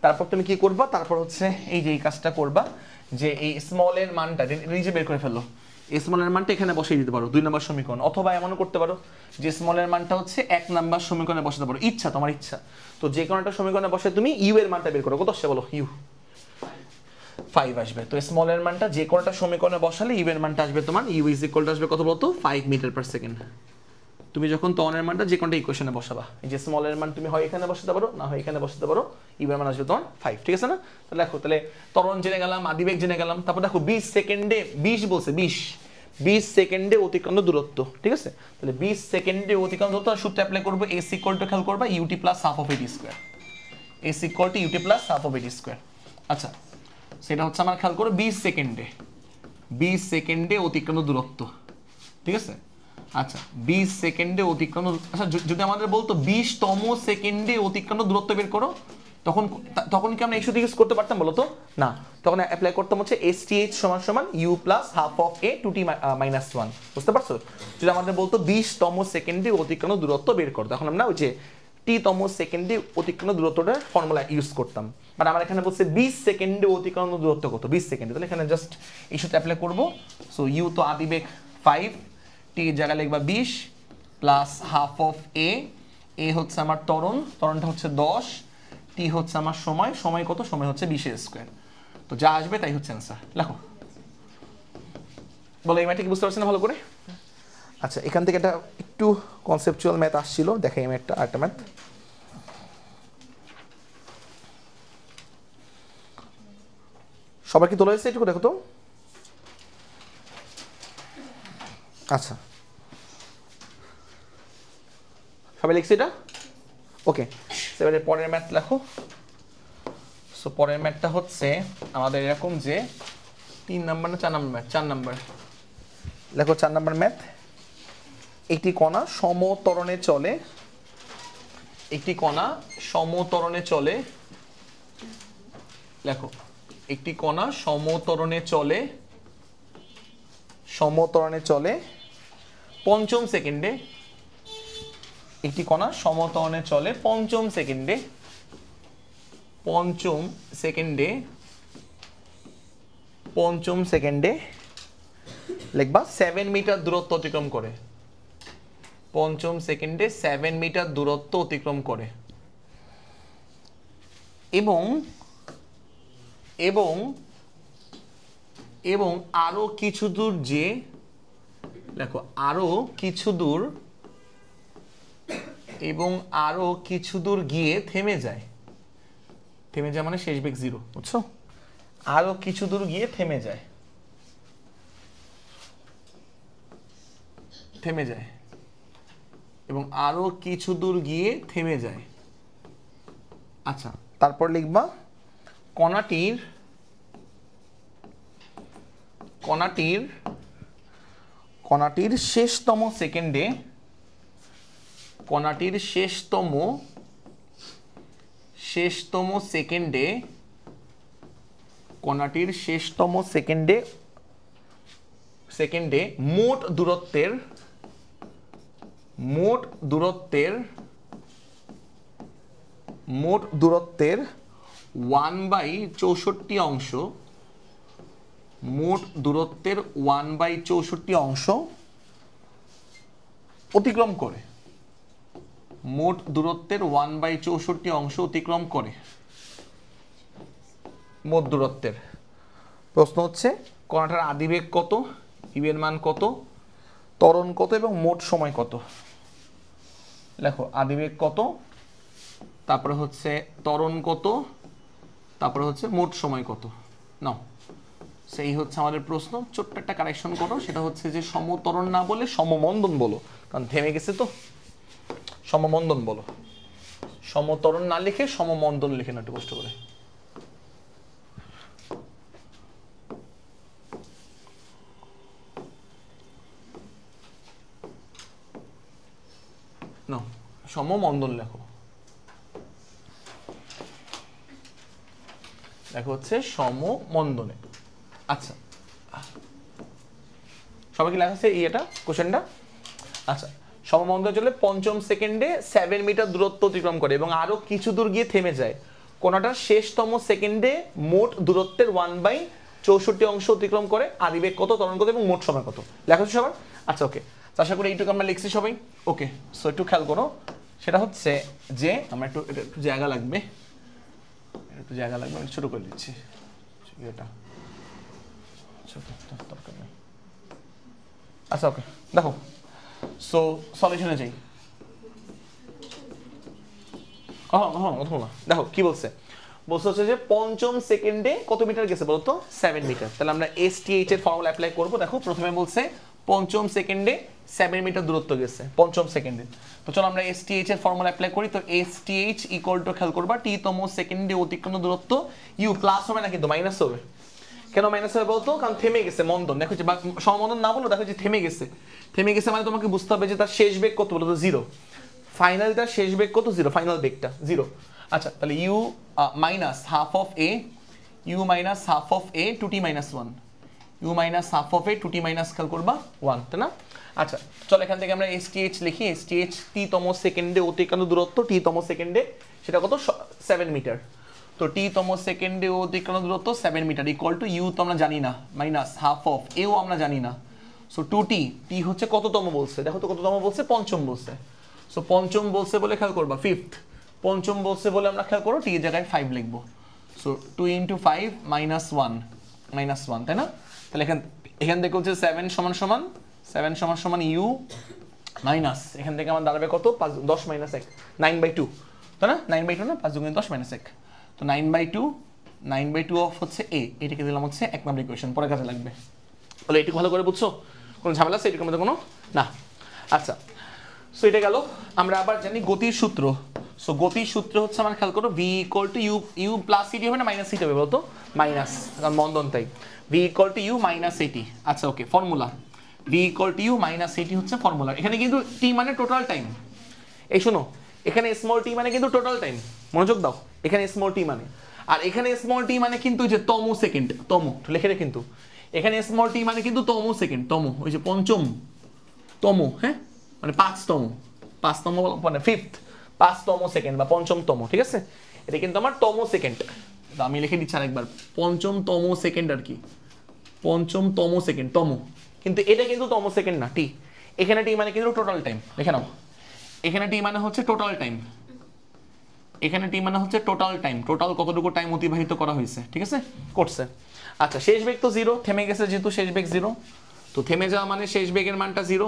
তারপর তুমি কি করবা, তারপর হচ্ছে এই যে এই কাজটা করবা, যে এই স্মল এর মানটা নিজে বের করে ফেলো, স্মল এর মানটা এখানে বসিয়ে দিতে পারো 2 নম্বর সমীকরণ, অথবা এমনও করতে পারো যে স্মল এর মানটা হচ্ছে 1 নম্বর সমীকরণে বসাতে পারো, ইচ্ছা তোমার ইচ্ছা, তো যে কোনো একটা সমীকরণে বসে তুমি ইউ এর মানটা বের করো, কত আসছে বলো, ইউ 5 আসবে, তো স্মল এর মানটা যে কোনো একটা সমীকরণে বসালে ইউ এর মানটা আসবে তোমার, ইউ = আসবে কত বলতো, 5 মিটার/সেকেন্ড, তুমি যখন ত্বরণের মানটা যে কোনটা ইকুয়েশনে বসাবা, এই যে স্মল এর মান তুমি হয় এখানে বসাতে পারো, না হয় এখানে বসাতে পারো, ইউর মান আসবে তোমার 5, ঠিক আছে না? তাহলে দেখো, তাহলে ত্বরণ জেনে গেলাম, আদিবেগ জেনে গেলাম, তারপর দেখো 20 সেকেন্ডে 20 বলছে 20 সেকেন্ডে অতিক্রান্ত দূরত্ব, ঠিক আছে? তাহলে 20 সেকেন্ডে অতিক্রান্ত দূরত্ব সূত্র অ্যাপ্লাই করব, s ইকুয়াল টু খেয়াল করবা ut প্লাস হাফ অফ এটি square, s equal to ut plus half of এটি স্কয়ার। আচ্ছা, সেটা হচ্ছে আমার খেয়াল করো 20 সেকেন্ডে অতিক্রান্ত দূরত্ব, ঠিক আছে? আচ্ছা 20 সেকেন্ডে অতিক্রান্ত, আচ্ছা যদি আমাদের বলতো 20তম সেকেন্ডে অতিক্রান্ত দূরত্ব বের করো, তখন কি আমরা এই সূত্র ইউজ করতে পারতাম বলো তো? না, তখন অ্যাপ্লাই করতাম হচ্ছে STH সমান সমান u plus half of a 2t minus 1, বুঝতে পারছো? যদি আমাদের বলতো 20তম সেকেন্ডে অতিক্রান্ত দূরত্ব বের করো, তখন আমরা ওই যে tতম সেকেন্ডে অতিক্রান্ত দূরত্বটার ফর্মুলা ইউজ করতাম। বাট আমার এখানে বলছে 20 সেকেন্ডে অতিক্রান্ত দূরত্ব কত, 20 সেকেন্ডে, তাহলে এখানে জাস্ট এই সূত্র অ্যাপ্লাই করবো। সো u তো আদিবেগ 5, t এর জায়গায় লিখবা 20 প্লাস হাফ অফ a হচ্ছে আমার ত্বরণটা হচ্ছে 10, t হচ্ছে আমার সময় কত, সময় হচ্ছে 20 স্কয়ার। তো যা আসবে তাই হচ্ছে অ্যান্সার। লেখো, বলো এই ম্যাথটা কি বুঝতে পারছেন না ভালো করে? আচ্ছা, এখান থেকে একটা একটু কনসেপচুয়াল ম্যাথ আসছিল, দেখাই আমি আরেকটা ম্যাথ। সবার কি তোলা হয়েছে একটু দেখো তো। আচ্ছা, সবাই লিখছি এটা? ওকে, এবারে পরের ম্যাথ লেখো। সো পরের ম্যাথটা হচ্ছে আমাদের এরকম যে 3 নাম্বার না 4 নাম্বার ম্যাথ, 4 নাম্বার লেখো। 4 নাম্বার ম্যাথ, একটি কণা সমত্বরণে চলে, লেখো, একটি কণা সমত্বরণে চলে পঞ্চম সেকেন্ডে, একটি কণা সমত্বরণে চলে পঞ্চম সেকেন্ডে লিখবা 7 মিটার দূরত্ব অতিক্রম করে, পঞ্চম সেকেন্ডে 7 মিটার দূরত্ব অতিক্রম করে, এবং আরো কিছু দূর যে, দেখো আরো কিছু দূর গিয়ে থেমে যায় মানে শেষ বেগ 0, বুঝছো? আরো কিছু দূর গিয়ে থেমে যায়, এবং আরো কিছু দূর গিয়ে থেমে যায়। আচ্ছা, তারপর লিখবা কণাটির শেষতম সেকেন্ডে, মোট দূরত্বের 1/64 অংশ, মোট দূরত্বের 1/64 অংশ অতিক্রম করে, মোট দূরত্বের 1/64 অংশ অতিক্রম করে। মোট দূরত্বের প্রশ্ন হচ্ছে কণাটার আদিবেগ কত, ইউ এর মান কত, ত্বরণ কত এবং মোট সময় কত। লেখো আদিবেগ কত, তারপরে হচ্ছে ত্বরণ কত, তারপরে হচ্ছে মোট সময় কত। নাও, সেই হচ্ছে আমাদের প্রশ্ন। ছোট্ট একটা কারেকশন করো, সেটা হচ্ছে যে সমত্বরণ না বলে সমমন্দন বলো, কারণ থেমে গেছে তো। সমমন্দন বলো, সমত্বরণ না লিখে সমমন্দন লিখে না, একটু কষ্ট করে। না, সমমন্দন লেখো, দেখো হচ্ছে সমমন্দনে। আচ্ছা, সবাই কি লেখা আছে এটা কোশ্চেনটা? আচ্ছা, সমমন্দনে চলে পঞ্চম সেকেন্ডে 7 মিটার দূরত্ব অতিক্রম করে এবং আরো কিছু দূর গিয়ে থেমে যায়। কোণাটার শেষতম সেকেন্ডে মোট দূরত্বের 1/64 অংশ অতিক্রম করে। আদিবেগ কত, ত্বরণ কত এবং মোট সময় কত। লেখা আছে সবার? আচ্ছা, ওকে, আশা করি এইটুকু আমরা লিখছি সবাই। ওকে, সো একটু খেয়াল করো, সেটা হচ্ছে যে আমরা একটু জায়গা লাগবে, আমি ছোট করে দিচ্ছি এটা। আচ্ছা, ওকে, দেখো সো সলিউশনে যাই। দেখো কি বলছে, বলছে হচ্ছে যে পঞ্চম সেকেন্ডে কত মিটার গেছে বলতো 7 মিটার। তাহলে আমরা STH এর ফর্মুলা অ্যাপ্লাই করব। দেখো প্রথমে বলছে পঞ্চম সেকেন্ডে 7 মিটার দূরত্ব গেছে পঞ্চম সেকেন্ডে। তো চলো আমরা STH এর ফর্মুলা অ্যাপ্লাই করি। তো STH ইকুয়াল টু খেয়াল করবা টি তম সেকেন্ডে অতিক্রান্ত দূরত্ব ইউ প্লাস হবে না কিন্তু মাইনাস হবে। কেন মাইনাস হবে বলতো, কারণ থেমে গেছে মন্দন। দেখো যে সমন্দন না বলো, দেখো যে থেমে গেছে। থেমে গেছে মানে তোমাকে বুঝতে হবে যে তার শেষ বেগ কত বলতো 0। ফাইনালটার শেষ বেগ কত 0, ফাইনাল বেগটা 0। আচ্ছা তাহলে u minus half of a, u minus half of a two t minus 1, u minus half of a two t minus খেয়াল করবা 1, তাই না? আচ্ছা চলো এখান থেকে আমরা STH লিখি। STH টি তম সেকেন্ডে অতিক্রান্ত দূরত্ব, টি তম সেকেন্ডে সেটা কত 7 মিটার। তো টি তম সেকেন্ডে অতিক্রান্ত দূরত্ব 7 মিটার ইকুয়াল টু ইউ তো আমরা জানি না, মাইনাস হাফ অফ এও আমরা জানি না। সো 2t, টি হচ্ছে কততম বলছে, দেখো তো কততম বলছে, পঞ্চম বলছে। সো পঞ্চম বলছে বলে খেয়াল করবা ফিফথ, পঞ্চম বলছে বলে আমরা খেয়াল করো টি এর জায়গায় 5 লিখবো। সো 2 × 5 -1, তাই না? তাহলে এখান থেকে হচ্ছে 7 সমান সমান 7 সমান সমান ইউ মাইনাস এখান থেকে আমার দাঁড়াবে কত 10 - 1, 9/2, তাই না? 9/2 না, 5 × 10 - 1। তো 9/2 অফ হচ্ছে এ, এটাকে দিলাম হচ্ছে 1 নম্বর ইকুয়েশন, পরে কাজে লাগবে। তাহলে এটুকু ভালো করে বুঝছো, কোনো ঝামেলা আছে এটুকুর মধ্যে কোনো না? আচ্ছা সো এটা গেল। আমরা আবার জানি গতির সূত্র। সো গতির সূত্র হচ্ছে আমার খেয়াল করো v equal to u plus সিটি হবে না মাইনাস সিটি হবে বলতো, মাইনাস, কারণ মন্দন তাই। V equal to U minus A T. আচ্ছা okay, formula V equal to U minus A T হচ্ছে ফর্মুলা। এখানে কিন্তু টি মানে টোটাল টাইম। এই শোনো, এখানে স্মল টি মানে কিন্তু টোটাল টাইম, মনোযোগ দাও। এখানে স্মল টি মানে, আর এখানে স্মল টি মানে কিন্তু যে তম সেকেন্ড, তম লিখে রে, কিন্তু এখানে স্মল টি মানে কিন্তু তম সেকেন্ড, তম ওই যে পঞ্চম তম, হ্যাঁ মানে পাঁচতম মানে ফিফথ, 5তম সেকেন্ড বা পঞ্চমতম, ঠিক আছে? এটা কিন্তু আমার তম সেকেন্ড। আমি লিখে দিচ্ছি আরেকবার, পঞ্চমতম সেকেন্ড আর কি, পঞ্চমতম সেকেন্ড তম। কিন্তু এটা কিন্তু তম সেকেন্ড না, টি। এখানে টি মানে কিন্তু টোটাল টাইম, লিখে নাও। এখানে টি মানে হচ্ছে টোটাল টাইম, এখানে টি মানে হচ্ছে টোটাল টাইম, টোটাল কতটুকু টাইম অতিবাহিত করা হয়েছে, ঠিক আছে, করছে। আচ্ছা শেষ বেগ তো 0, থেমে গেছে যেহেতু শেষ বেগ 0। তো থেমে যাওয়া মানে শেষ বেগের মানটা 0,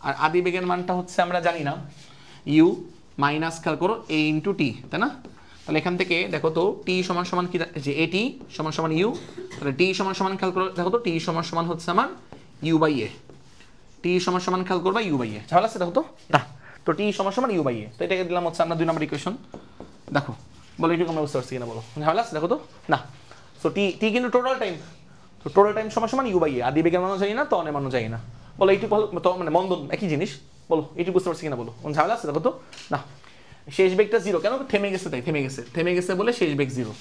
আর আদি বেগের মানটা হচ্ছে আমরা জানি না, ইউ মাইনাস খেয়াল করো এ ইন্টু টি, তাই না? তাহলে এখান থেকে দেখো তো টি সমান সমান কি, যে এ টি সমান সমান ইউ। তাহলে টি সমান সমান খেয়াল করো, দেখো তো টি সমান সমান হচ্ছে আমার ইউ বাই এ, টি সমান সমান খেয়াল করবা ইউ বাই এ। ঝামেলা আছে দেখো তো না? তো টি সমান সমান ইউ বাই এ, তো এটাকে দিলাম হচ্ছে আমরা 2 নম্বর ইকুয়েশন। দেখো বলো এটুকু আমরা বুঝতে পারছি কিনা বলো, ঝামেলা আছে দেখো তো না? সো টি কিন্তু টোটাল টাইম, তো টোটাল টাইম সমান সমান ইউ বাই এ। আদি বেগের মানও জানি না, তনের মানও জানি না, বলো এইটুকু তো মানে মন্দন একই জিনিস, বলো এইটুকু বুঝতে পারছি কিনা বলো, ঝামেলা আছে দেখো তো না? শেষ বেগটা 0 কেন, থেমে গেছে তাই, থেমে গেছে বলে শেষ বেগ 0,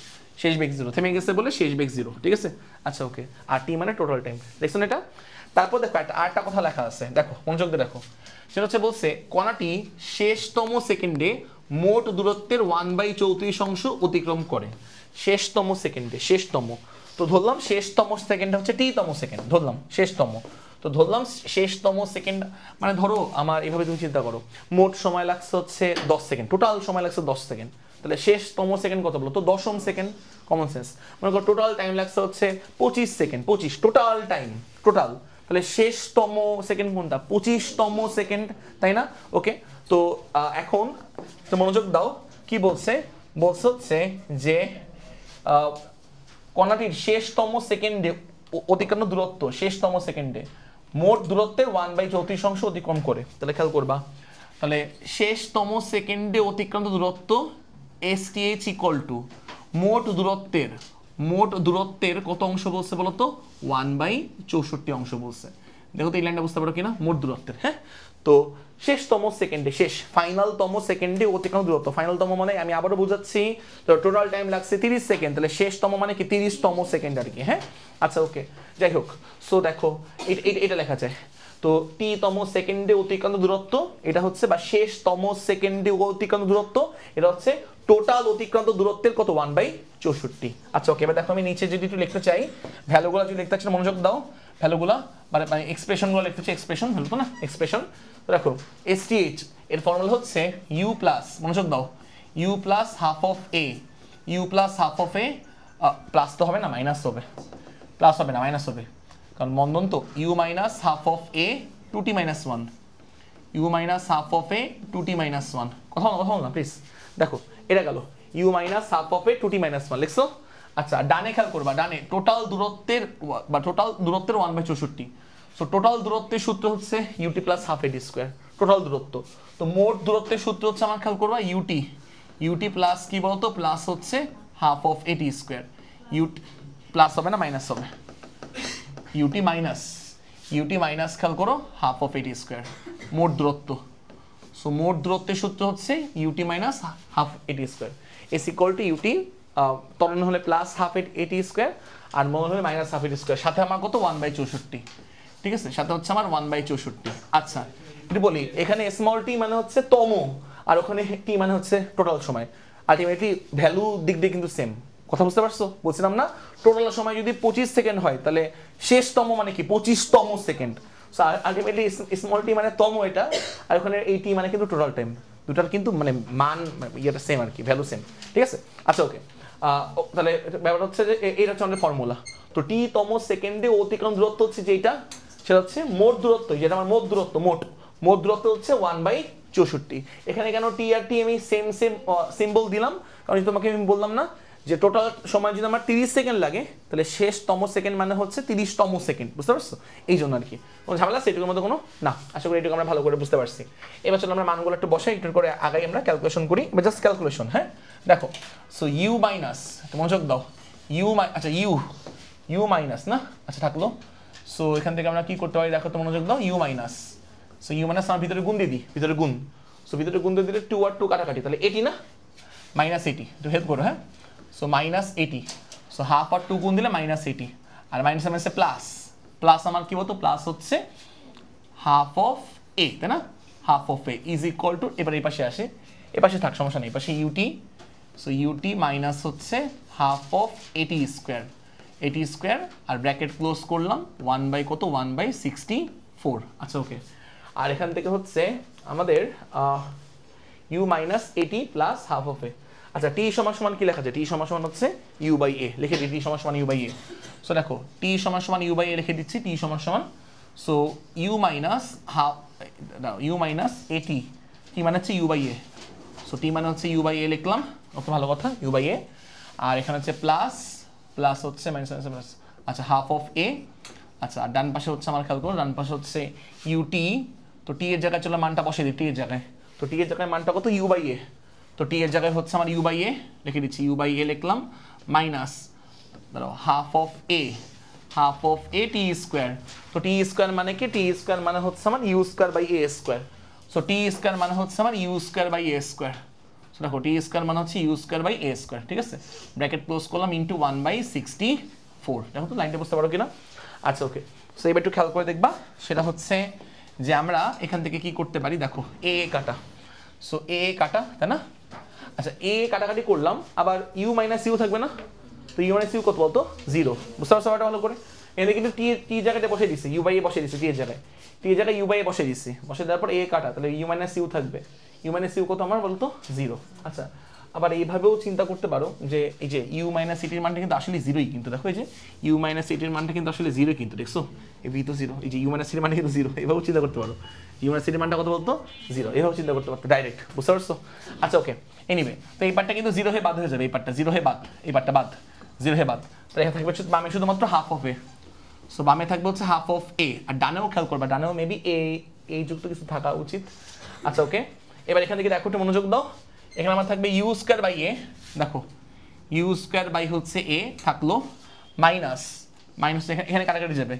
শেষ বেগ 0, থেমে গেছে বলে শেষ বেগ 0, ঠিক আছে? আচ্ছা ওকে, আর টি মানে টোটাল টাইম, দেখছো না এটা? তারপর দেখো আরেকটা কথা লেখা আছে, দেখো মনোযোগ দিয়ে দেখো। সেটা হচ্ছে বলছে কণাটি শেষতম সেকেন্ডে মোট দূরত্বের 1/34 অতিক্রম করে। শেষতম সেকেন্ডে, শেষতম, তো ধরলাম শেষতম সেকেন্ড হচ্ছে টি তম সেকেন্ড, ধরলাম শেষতম, তো ধরলাম শেষতম সেকেন্ড মানে ধরো আমার এভাবে তুমি চিন্তা করো, মোট সময় লাগছে হচ্ছে 10 সেকেন্ড, টোটাল সময় লাগছে 10 সেকেন্ড। তাহলে শেষতম সেকেন্ড কত বলো তো, দশম সেকেন্ড, কমন সেন্স। মনে করো টোটাল টাইম লাগছে হচ্ছে 25 সেকেন্ড, 25 টোটাল টাইম, টোটাল। তাহলে শেষতম সেকেন্ড কোনটা, 25তম সেকেন্ড, তাই না? ওকে, তো এখন তো মনোযোগ দাও, কি বলছে, বলছে হচ্ছে যে কণাটির শেষতম সেকেন্ডে অতিক্রান্ত দূরত্ব, শেষতম সেকেন্ডে মোট দূরত্বের 1/34 অতিক্রম করে। তাহলে খেয়াল করবা, তাহলে শেষতম সেকেন্ডে অতিক্রান্ত দূরত্ব STH ইকুয়াল টু মোট দূরত্বের কত অংশ বলছে বলতো, 1/64 অংশ বলছে। দেখো তো এই লাইনটা বুঝতে পারো কিনা, মোট দূরত্বের, হ্যাঁ? তো শেষতম সেকেন্ডে, শেষ ফাইনালতম সেকেন্ডে অতিক্রান্ত দূরত্ব, ফাইনালতম মানে আমি আবারও বুঝাচ্ছি, তো টোটাল টাইম লাগছে 30 সেকেন্ড, তাহলে শেষতম মানে কি 30তম সেকেন্ড আর কি, হ্যাঁ? আচ্ছা ওকে, যাই হোক, সো দেখো এটা লেখা যায়, তো টি তম সেকেন্ডে অতিক্রান্ত দূরত্ব এটা হচ্ছে, বা শেষতম সেকেন্ডে অতিক্রান্ত দূরত্ব এটা হচ্ছে টোটাল অতিক্রান্ত দূরত্বের কত, 1/64। আচ্ছা ওকে, এবার দেখো আমি নিচে যদি একটু লিখতে চাই, ভ্যালুগুলো যদি লিখতে চাই, মনোযোগ দাও, ভ্যালুগুলা মানে এক্সপ্রেশনগুলো লিখতে চাই, এক্সপ্রেশন ভ্যালু তো না, এক্সপ্রেশন। তো দেখো STH এর ফর্মুলা হচ্ছে ইউ প্লাস, মনোযোগ দাও, u plus half of a, u plus half of a, plus তো হবে না, মাইনাস হবে, প্লাস হবে না মাইনাস হবে, কারণ মন্দন তো, u minus half of a two t minus 1, u minus half of a 2t minus 1, কথা বল না প্লিজ। দেখো এটা গেল u minus half of a 2t minus 1 লিখছো। আচ্ছা ডানে খেয়াল করবা, ডানে টোটাল দূরত্বের 1/64। সো টোটাল দূরত্বের সূত্র হচ্ছে UT plus half a t square, total দূরত্ব। তো মোট দূরত্বের সূত্র হচ্ছে আমার খেয়াল করবা ইউটি প্লাস কি বলতো, প্লাস হচ্ছে হাফ অফ এটি স্কোয়ার। ইউটি প্লাস হবে না মাইনাস হবে, ইউটি মাইনাস খেয়াল করো হাফ অফ এটি স্কোয়ার, মোট দূরত্ব। সো মোট দূরত্বের সূত্র হচ্ছে u t minus half a t square is equal to u t ত্বরণ হলে প্লাস হাফ এটি স্কোয়ার আর মল হলে মাইনাস হাফ এটি স্কোয়ার, সাথে আমার কত 1/64, ঠিক আছে, সাথে হচ্ছে আমার 1/64। আচ্ছা এটা বলি, এখানে স্মল টি মানে হচ্ছে তম আর ওখানে টি মানে হচ্ছে টোটাল সময়। আলটিমেটলি ভ্যালু দিক দিয়ে কিন্তু সেম, কথা বুঝতে পারছো? বলছিলাম না টোটাল সময় যদি 25 সেকেন্ড হয় তাহলে শেষতম মানে কি 25তম second. So ultimately small tea মানে তম এটা, আর ওখানে এই টি মানে কিন্তু টোটাল টাইম, দুটার কিন্তু মানে মান ইয়েটা সেম আর কি, ভ্যালু সেম, ঠিক আছে। আচ্ছা ওকে, তাহলে ব্যাপারটা হচ্ছে যে এইটা হচ্ছে আমাদের ফর্মুলা। তো টি তম সেকেন্ডে অতিক্রম দূরত্ব হচ্ছে যেটা, সেটা হচ্ছে মোট দূরত্ব, যেটা আমার মোট দূরত্ব, মোট দূরত্ব হচ্ছে 1/64। এখানে কেন টি আর টি আমি সেম সিম্বল দিলাম, কারণ তোমাকে আমি বললাম না যে টোটাল সময় যদি আমার 30 সেকেন্ড লাগে তাহলে শেষতম সেকেন্ড মানে হচ্ছে 30তম সেকেন্ড, বুঝতে পারছো? এই জন্য আর কি কোনো ঝামেলা আছে এটুকুর মধ্যে কোনো না, আশা করি এটুকু আমরা ভালো করে বুঝতে পারছি। এবার চলো আমরা মানগুলো একটু বসাই, একটু করে আগাই আমরা ক্যালকুলেশন করি, বা জাস্ট ক্যালকুলেশন। হ্যাঁ দেখো, সো ইউ মাইনাস, মনোযোগ দাও, আচ্ছা ইউ মাইনাস না, আচ্ছা থাকলো। সো এখান থেকে আমরা কি করতে পারি দেখো তো, মনোযোগ দাও, u minus, so u minus আমার ভিতরে গুণ দিয়ে দিই, ভিতরে গুণ, সো ভিতরে গুণ দিয়ে দিলে 2 আর 2 কাটাকাটি, তাহলে 80 না, মাইনাস 80, একটু হেল্প করো। হ্যাঁ সো মাইনাস 80, সো হাফ আর 2 গুণ দিলে মাইনাস 80, আর মাইনাস মাইনাসে প্লাস আমার কি বলতো, প্লাস হচ্ছে হাফ অফ এ, তাই না, half of A is equal two, এবার এই পাশে আসে, এ পাশে থাক সমস্যা নেই, এই পাশে ইউটি, সো ইউটি মাইনাস হচ্ছে হাফ অফ এটি স্কোয়ার আর ব্র্যাকেট ক্লোজ করলাম 1 কত 1/64। আচ্ছা ওকে, আর এখান থেকে হচ্ছে আমাদের ইউ মাইনাস এটি প্লাস হাফ অফ এ। আচ্ছা টি সমান সমান কি লেখা যায়, টি সমান সমান হচ্ছে ইউ বাই এ, লিখে দিই টি সমান সমান ইউ বাই এ। সো দেখো টি সমান সমান ইউ বাই এ লিখে দিচ্ছি, টি সমান সমান, সো ইউ মাইনাস এটি, টি মানে হচ্ছে u by a, so t মানে হচ্ছে ইউ বাই এ লিখলাম, ওকে ভালো কথা, ইউ বাই এ, আর এখানে হচ্ছে প্লাস হচ্ছে মাইনাস, আচ্ছা হাফ অফ এ। আচ্ছা আর ডান পাশে হচ্ছে আমার খেয়াল করো, ডান পাশে হচ্ছে ইউটি, তো টি এর জায়গায় চলো মানটা বসে দিই, টি এর জায়গায়, তো টি এর জায়গায় মানটা কত ইউ বাই এ, তো টি এর জায়গায় হচ্ছে আমার ইউ বাই এ লিখে দিচ্ছি, ইউ বাই এ লিখলাম, মাইনাস ধরো half of A T square, তো টি স্কোয়ার মানে কি, টি স্কোয়ার মানে হচ্ছে আমার u square by a square, so t square মানে হচ্ছে আমার u square by a square, so দেখো টি স্কোয়ার মানে হচ্ছে u square by a square, ঠিক আছে, ব্র্যাকেট ক্লোজ করলাম ইন্টু 1/64। দেখো তো লাইনটা বুঝতে পারো কিনা। আচ্ছা ওকে, সো এবার একটু খেয়াল করে দেখবা, সেটা হচ্ছে যে আমরা এখান থেকে কি করতে পারি, দেখো এ কাটা, সো এ কাটা, তাই না। আচ্ছা এ কাটাকাটি করলাম, আবার ইউ মাইনাস ইউ থাকবে না, তো ইউ মাইনাস ইউ কত বলতো 0, বুঝতে পারছো ব্যাপারটা ভালো করে। এখানে কিন্তু টি জায়গাটা বসে দিচ্ছি, ইউ বাই এ বসে দিচ্ছি, টি এর জায়গায় ইউ বাই এ বসে দিচ্ছি, বসে দেওয়ার পর এ কাটা, তাহলে ইউ মাইনাস ইউ থাকবে, ইউ মাইনাস ইউ কত আমার বলতো 0। আচ্ছা আবার এইভাবেও চিন্তা করতে পারো যে এই যে ইউ মাইনাস ইটির মানটা কিন্তু আসলে 0ই, কিন্তু দেখো এই যে ইউ মাইনাস ইটির মানটা কিন্তু আসলে 0 কিন্তু, দেখছো এই ভি তো 0, এই যে ইউ মাইনাস ইটির মানটা কিন্তু 0, এভাবেও চিন্তা করতে পারো, ইউ মাইনাস ইটির মানটা কত বলতো 0, এভাবেও চিন্তা করতে পারতো ডাইরেক্ট, বুঝতে পারছো। আচ্ছা ওকে, এনিওয়ে তো এই পার্টটা কিন্তু 0 হয়ে বাদ হয়ে যাবে, এই পার্টটা 0 হয়ে বাদ, এই পার্টটা বাদ, 0 হয়ে বাদ, তাহলে এখানে থাকবে বামে শুধুমাত্র হাফ অফ এ, সো বামে থাকবে হচ্ছে হাফ অফ এ, আর ডানেও খেয়াল করবা, ডানেও মেবি এই যুক্ত কিছু থাকা উচিত। আচ্ছা ওকে, এবার এখান থেকে দেখো একটু মনোযোগ দাও, এখানে আমার থাকবে ইউ স্কোয়ার বাই এ, দেখো ইউ স্কোয়ার বাই হচ্ছে এ থাকলো, মাইনাস এখানে কাটাকাটি যাবে,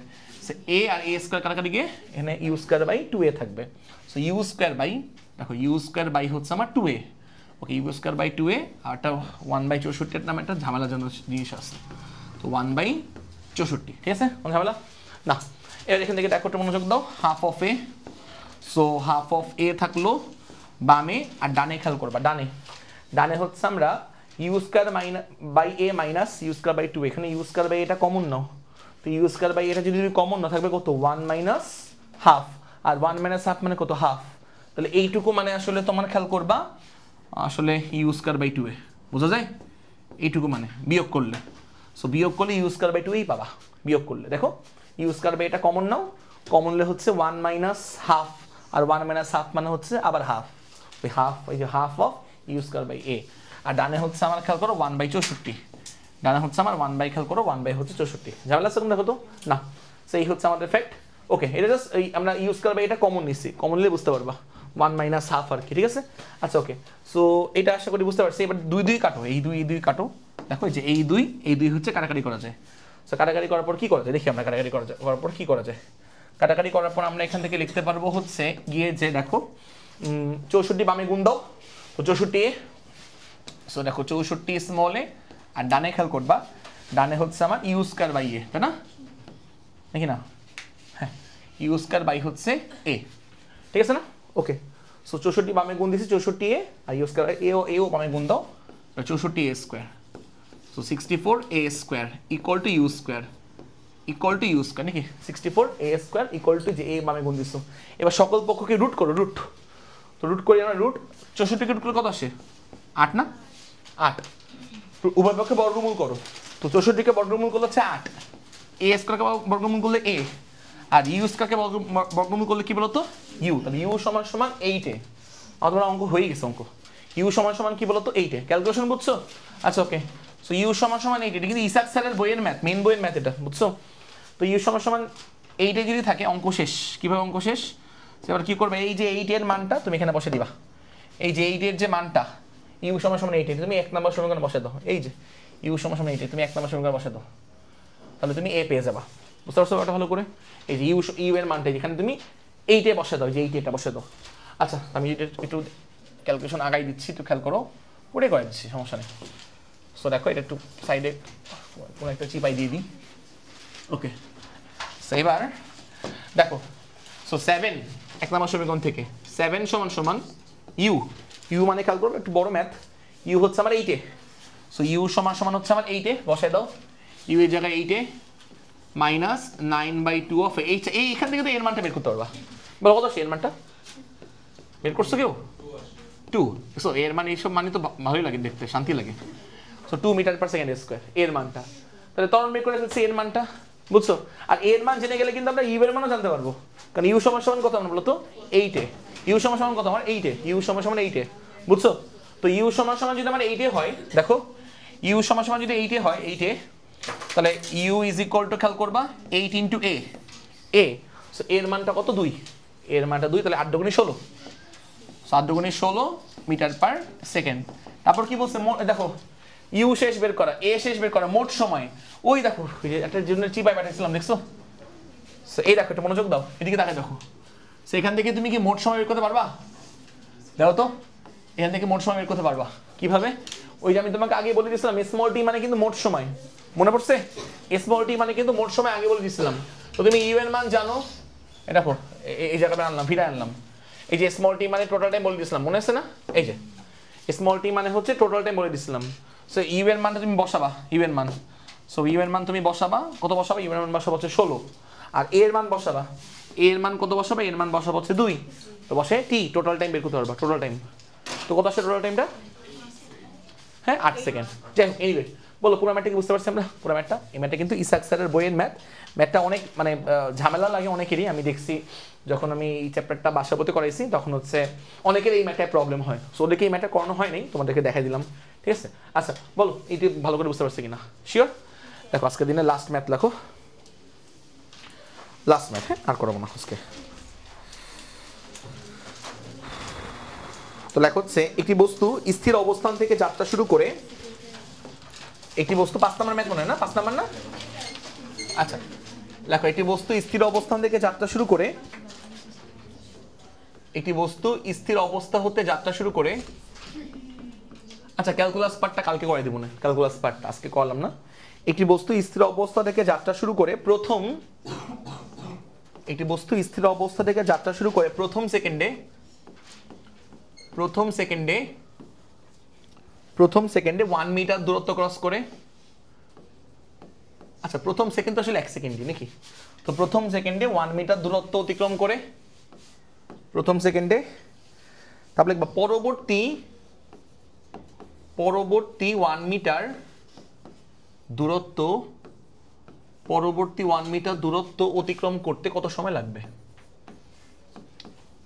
সো এ আর এ স্কোয়ার কাটাকাটি গিয়ে এখানে ইউ স্কোয়ার বাই 2a থাকবে, সো ইউ স্কোয়ার বাই, দেখো ইউ স্কোয়ার বাই হচ্ছে আমার 2a, okay u square by 2a, আর একটা 1/64 নামে একটা ঝামেলাজনক জিনিস আছে, তো 1/64, ঠিক আছে, কোনো ঝামেলা না। এবার এখান থেকে দেখো একটু মনোযোগ দাও, half of a, so half of a থাকলো বামে, আর ডানে খেয়াল করবা, ডানে হচ্ছে আমরা u square by a minus u square by 2, এখানে ইউ স্কোয়ার বাই এটা কমন নাও, তো ইউ স্কোয়ার বাই এটা যদি কমন না থাকবে কত 1 মাইনাস হাফ, আর 1 মাইনাস হাফ মানে কত হাফ, তাহলে এইটুকু মানে আসলে তোমার খেয়াল করবা আসলে ইউ স্কোয়ার বাই 2a, বোঝা যায় এইটুকু মানে বিয়োগ করলে, সো বিয়োগ করলে ইউ স্কোয়ার বাই 2এই পাবা, বিয়োগ করলে দেখো ইউ স্কোয়ার বাই এটা কমন নাও, কমন হলে হচ্ছে 1 মাইনাস হাফ, আর 1 মাইনাস হাফ মানে হচ্ছে আবার হাফ, ওই হাফ, এই যে half of u square by a. আর ডানে হচ্ছে আমার খেয়াল করো 1/64, ডানে হচ্ছে আমার 1 খেয়াল করো 1/64। ঝামেলা আছে দেখো তো না, সেই হচ্ছে আমাদের ফ্যাক্ট। ওকে, এটা জাস্ট এই আমরা ইউ স্কয়ার বাই এটা কমন নিচ্ছি, কমন নিলে বুঝতে পারবা 1 মাইনাস হাফ আর কি, ঠিক আছে। আচ্ছা ওকে, সো এটা আশা করি বুঝতে পারছি। এবার 2 কাটো, এই 2 কাটো, দেখো যে এই 2 হচ্ছে কাটাকাটি করা যায়। সো কাটাকাটি করার পর কি করা যায় দেখি আমরা, কাটাকাটি করার পর কি করা যায়। কাটাকাটি করার পর আমরা এখান থেকে লিখতে পারবো হচ্ছে গিয়ে যে দেখো 64 বামে গুণ দাও, তো 64 এ, সো দেখো 64 স্মল এ, আর ডানে খেয়াল করবা, ডানে হচ্ছে আমার ইউ স্কয়ার বাই এ, তাই না, দেখি না, হ্যাঁ ইউ স্কয়ার বাই হচ্ছে এ, ঠিক আছে না। ওকে, সো 64 বামে গুণ দিছি 64 এ, আর ইউ স্কয়ার এও বামে গুণ দাও, 64 a square, so 64 a square equal to u square, equal to u square নাকি 64 এ স্কয়ার ইকুয়াল টু যে এ বামে গুণ দিছো। এবার সকল পক্ষকে রুট করো, রুট, তো রুট করি আমরা, রুট 64 কে রুট করলে কত আসে 8 না, 8, উভয় পক্ষে বর্গমূল করো, তো 64 কে বর্গমূল করলে হচ্ছে 8, এ স্কয়ারকে বর্গমূল করলে এ, আর ইউ স্কয়ারকে বর্গমূল করলে কি বলতো ইউ, তাহলে ইউ সমান সমান 8 এ, তোমার অঙ্ক হয়ে গেছে, অঙ্ক ইউ সমান সমান কি বলতো 8 এ, ক্যালকুলেশন বুঝছো। আচ্ছা ওকে, সো ইউ সমান সমান 8, এটা কিন্তু ইসাক স্যারের বইয়ের ম্যাথ, মেইন বইয়ের ম্যাথ এটা, বুঝছো। তো ইউ সমান সমান 8 এ যদি থাকে অঙ্ক শেষ। কিভাবে অঙ্ক শেষ, এবার কি করবে, এই যে 8 এর মানটা তুমি এখানে বসে দিবা, এই যে 8 এর যে মানটা ইউ সমান সমান 8 তুমি 1 নম্বর সমীকরণে বসে দাও, এই যে ইউ সমান সমান 8 তুমি 1 নম্বর সমীকরণে বসে দাও, তাহলে তুমি এ পেয়ে যাবা, বুঝতে পারছো ব্যাপারটা ভালো করে। এই যে ইউ এর মানটা এখানে তুমি 8 এ বসে দাও, যে 8 এটা বসে দাও। আচ্ছা আমি একটু ক্যালকুলেশন আগাই দিচ্ছি, একটু খেয়াল করো, ওটাই করে দিচ্ছি, সমস্যা নেই। সো দেখো এটা একটু সাইডে কোনো একটা চিপাই দিয়ে দিই। ওকে, সো এবার দেখো, সো 7 1 নম্বর সমীকরণ থেকে 7 সমান সমান ইউ, ইউ মানে খেয়াল করো একটু বড় ম্যাথ, ইউ হচ্ছে আমার 8 এ, সো ইউ সমান সমান হচ্ছে আমার 8 এ, বসাই দাও ইউ এর জায়গায় 8 এ মাইনাস 9/2 অফ এই এখান থেকে তো এর মানটা বের করতে পারবা, বলো কত এর মানটা বের করছো কেউ, 2, সো এর মানে এইসব মানে তো ভালোই লাগে দেখতে, শান্তি লাগে। So 2 metre per second square এর মানটা, তাহলে তখন বের করে ফেলছি এর মানটা, বুঝছো। আর এর মান জেনে গেলে কিন্তু আমরা ইউ এর মানও জানতে পারবো, কারণ ইউ সমান সমান কত আমরা বলো তো 8 এ, ইউ সমান সমান কত আমার 8 এ, ইউ সমান সমান 8 এ, বুঝছো। তো ইউ সমান সমান যদি আমার 8 এ হয়, দেখো ইউ সমান সমান যদি 8 এ হয়, 8 এ, তাহলে ইউ ইজ ইকুয়াল টু খেয়াল করবা 8 ইন্টু এ, এ, সো এর মানটা কত 2, এর মানটা 2, তাহলে 8 দুগুণে 16, সো 8 দুগুণে 16 মিটার পার সেকেন্ড। তারপর কি বলছে, দেখো ইউ শেষ বের করা, এ শেষ বের করা, মোট সময়, ওই দেখো একটা জন্য চিপাই পাঠাইছিলাম দেখছো, সো এই দেখো একটা মনোযোগ দাও, এদিকে তাকাই দেখো, সো এখান থেকে তুমি কি মোট সময় বের করতে পারবা, দেখো তো এখান থেকে মোট সময় বের করতে পারবা কিভাবে, ওই যে আমি তোমাকে আগে বলে দিয়েছিলাম স্মল টি মানে কিন্তু মোট সময়, মনে পড়ছে, স্মল টি মানে কিন্তু মোট সময় আগে বলে দিয়েছিলাম। তো তুমি ইউ এর মান জানো, এই দেখো এই জায়গাটা আনলাম, ফিরে আনলাম, এই যে স্মল টি মানে টোটাল টাইম বলে দিয়েছিলাম, মনে আছে না, এই যে স্মল টি মানে হচ্ছে টোটাল টাইম বলে দিয়েছিলাম। সো ইউ এর মানটা তুমি বসাবা, ইউ এর মান, সো ইউ এর মান তুমি বসাবা, কত বসাবা, ইউ এর মান বসাবা হচ্ছে 16, আর এর মান বসাবা, এর মান কত বসাবা, এর মান বসাবা হচ্ছে 2, তো বসে টি, টোটাল টাইম বের করতে পারবা, টোটাল টাইম, তো কত আসে টোটাল টাইমটা, হ্যাঁ 8 সেকেন্ড। যাই হোক এনিওয়ে, বলো পুরো ম্যাথটা কি বুঝতে পারছি আমরা, পুরো ম্যাথটা, এই ম্যাথটা কিন্তু ইসাক স্যারের বইয়ের ম্যাথ, ম্যাথটা অনেক মানে ঝামেলা লাগে অনেকেরই, আমি দেখছি যখন আমি এই চ্যাপ্টারটা বাসাবতে করাইছি তখন হচ্ছে অনেকের এই ম্যাথটায় প্রবলেম হয়, সো ওদেরকে এই ম্যাথটা করানো হয় নাই, তোমাদেরকে দেখাই দিলাম, ঠিক আছে। আচ্ছা বলো এইটি ভালো করে বুঝতে পারছি কিনা, শিওর। দেখো আজকের দিনে লাস্ট ম্যাথ লেখো, লাস্ট ম্যাথ, হ্যাঁ আর করবো না আজকে। তো লেখা হচ্ছে একটি বস্তু স্থির অবস্থান থেকে যাত্রা শুরু করে, একটি বস্তু 5 নম্বর ম্যাথ মনে হয় না, 5 নম্বর না, আচ্ছা লেখো একটি বস্তু স্থির অবস্থান থেকে যাত্রা শুরু করে, একটি বস্তু স্থির অবস্থা হতে যাত্রা শুরু করে, আচ্ছা ক্যালকুলাস পার্টটা কালকে করে দেবো না, ক্যালকুলাস পার্টটা আজকে করলাম না। একটি বস্তু স্থির অবস্থা থেকে যাত্রা শুরু করে প্রথম, একটি বস্তু স্থির অবস্থা থেকে যাত্রা শুরু করে প্রথম সেকেন্ডে 1 মিটার দূরত্ব ক্রস করে, আচ্ছা প্রথম সেকেন্ড তো আসলে 1 সেকেন্ডই নাকি, তো প্রথম সেকেন্ডে 1 মিটার দূরত্ব অতিক্রম করে, প্রথম সেকেন্ডে, তারপর লিখবা পরবর্তী 1 মিটার দূরত্ব, পরবর্তী 1 মিটার দূরত্ব অতিক্রম করতে কত সময় লাগবে,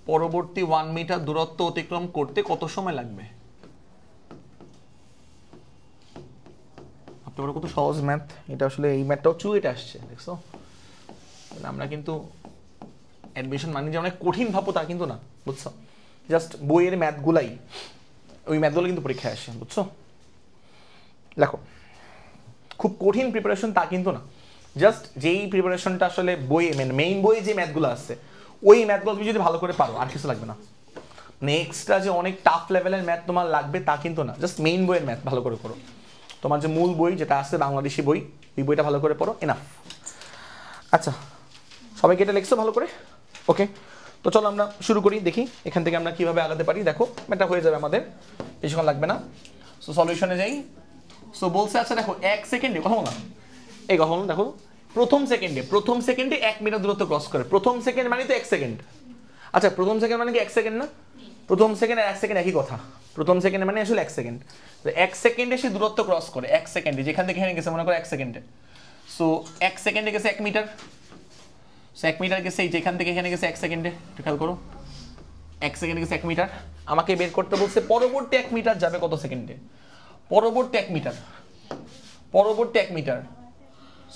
পরবর্তী 1 মিটার দূরত্ব অতিক্রম করতে কত সময় লাগবে? আপনার কত সহজ ম্যাথ এটা, আসলে এই ম্যাথটাও চুয়েটে আসছে দেখছো। আমরা কিন্তু অ্যাডমিশন মানে যে অনেক কঠিন ভাবো তা কিন্তু না, বুঝছো? জাস্ট বইয়ের ম্যাথগুলাই, ওই ম্যাথগুলো কিন্তু পরীক্ষায় আসে, বুঝছো? দেখো খুব কঠিন প্রিপারেশন তা কিন্তু না, জাস্ট যেই প্রিপারেশনটা আসলে বইয়ে মেইন বইয়ে যে ম্যাথগুলো আছে ওই ম্যাথগুলো তুমি যদি ভালো করে পারো আর কিছু লাগবে না। এক্সট্রা যে অনেক টাফ লেভেলের ম্যাথ তোমার লাগবে তা কিন্তু না, জাস্ট মেইন বইয়ের ম্যাথ ভালো করে করো। তোমার যে মূল বই যেটা আছে বাংলাদেশি বই, ওই বইটা ভালো করে পড়ো, এনাফ। আচ্ছা সবাইকে এটা লিখছো ভালো করে? ওকে, তো চলো আমরা শুরু করি, দেখি এখান থেকে আমরা কিভাবে আগাতে পারি। দেখো এটা হয়ে যাবে আমাদের, বেশিক্ষণ লাগবে না। সো সলিউশনে যাই। সো বলছে আচ্ছা দেখো 1 সেকেন্ডে কথা বলো না, এই কথা বলো, দেখো প্রথম সেকেন্ডে 1 মিটার দূরত্ব ক্রস করে। প্রথম সেকেন্ড মানে তো 1 সেকেন্ড। আচ্ছা প্রথম সেকেন্ড মানে কি 1 সেকেন্ড না? প্রথম সেকেন্ড আর 1 সেকেন্ড একই কথা। প্রথম সেকেন্ড মানে আসলে 1 সেকেন্ড। তো 1 সেকেন্ডে সে দূরত্ব ক্রস করে, 1 সেকেন্ডে যেখান থেকে এখানে গেছে মনে করো 1 সেকেন্ডে। সো 1 সেকেন্ডে গেছে 1 মিটার। সো 1 মিটার গেছে এই যেখান থেকে এখানে গেছে 1 সেকেন্ডে, একটু খেয়াল করো। 1 সেকেন্ডে গেছে 1 মিটার। আমাকে বের করতে বলছে পরবর্তী 1 মিটার যাবে কত সেকেন্ডে? পরবর্তী 1 মিটার।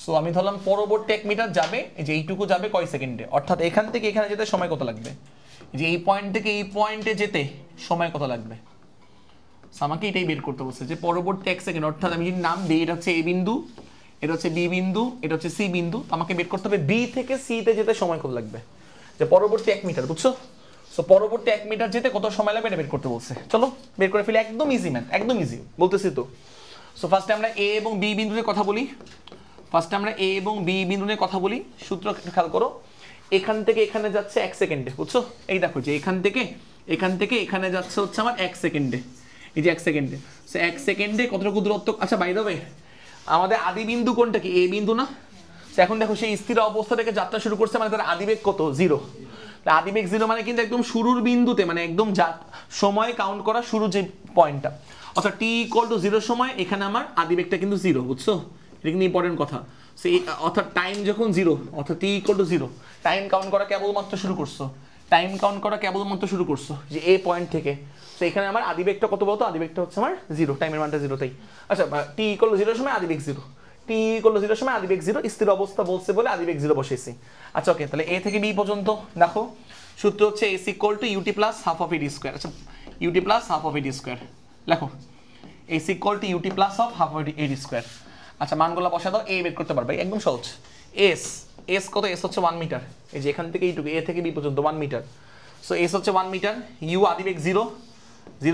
সো আমি ধরলাম পরবর্তী 1 মিটার যাবে, এই যে এইটুকু যাবে কয় সেকেন্ডে, অর্থাৎ এখান থেকে এখানে যেতে সময় কত লাগবে? যে এই পয়েন্ট থেকে এই পয়েন্টে যেতে সময় কত লাগবে? আমাকে এটাই বের করতে বলছে যে পরবর্তী 1 সেকেন্ড, অর্থাৎ আমি যদি নাম দিই এটা হচ্ছে এ বিন্দু, এটা হচ্ছে বি বিন্দু, এটা হচ্ছে সি বিন্দু, আমাকে বের করতে হবে বি থেকে সি তে যেতে সময় কত লাগবে, যে পরবর্তী 1 মিটার, বুঝছো? সো পরবর্তী 1 মিটার যেতে কত সময় লাগবে এটা বের করতে বলছে। চলো বের করে ফেলি, একদম ইজি ম্যাথ, একদম ইজি বলতেছি তো। সো ফার্স্টে আমরা এ এবং বি বিন্দু নিয়ে কথা বলি। সূত্র খেয়াল করো, এখান থেকে এখানে যাচ্ছে 1 সেকেন্ডে, বুঝছো? এই দেখো যে এখান থেকে এখানে যাচ্ছে হচ্ছে আমার 1 সেকেন্ডে, এই যে 1 সেকেন্ডে। সো 1 সেকেন্ডে কতটুকু দূরত্ব? আচ্ছা বাই দ্য ওয়ে আমাদের আদি বিন্দু কোনটা, কি এ বিন্দু না? এখন দেখো সেই স্থির অবস্থা থেকে যাত্রা শুরু করছে, মানে তার আদিবেগ কত? 0। আদিবেগ 0 মানে কিন্তু একদম শুরুর বিন্দুতে, মানে একদম সময় কাউন্ট করা শুরু যে পয়েন্টটা, অর্থাৎ t = 0 সময় এখানে আমার আদিবেগটা কিন্তু 0, বুঝছো? এটা কিন্তু ইম্পর্টেন্ট কথা। সেই অর্থাৎ টাইম যখন 0, অর্থাৎ t = 0, টাইম কাউন্ট করা কেবলমাত্র শুরু করছো যে এই পয়েন্ট থেকে। তো এখানে আমার আদিবেগটা কত বলতো? আদিবেগটা হচ্ছে আমার 0, টাইমের মানটা 0 তাই। আচ্ছা t = 0 সময় আদিবেগ 0, আদিবেগ 0, স্থির অবস্থা বলছে বলে আদিবেগ 0 বসেছি। আচ্ছা ওকে, তাহলে a থেকে b পর্যন্ত দেখো সূত্র হচ্ছে a = ut + half of ad square। আচ্ছা ut + half of ad square লেখো, a = ut + half of ad square। আচ্ছা মানগুলো বসা দাও, a বের করতে পারবে, একদম সহজ। s কত? s হচ্ছে 1 মিটার, এই যে এখান থেকে এইটুকু a থেকে b পর্যন্ত 1 মিটার। সো s হচ্ছে 1 মিটার, u আদিবেগ 0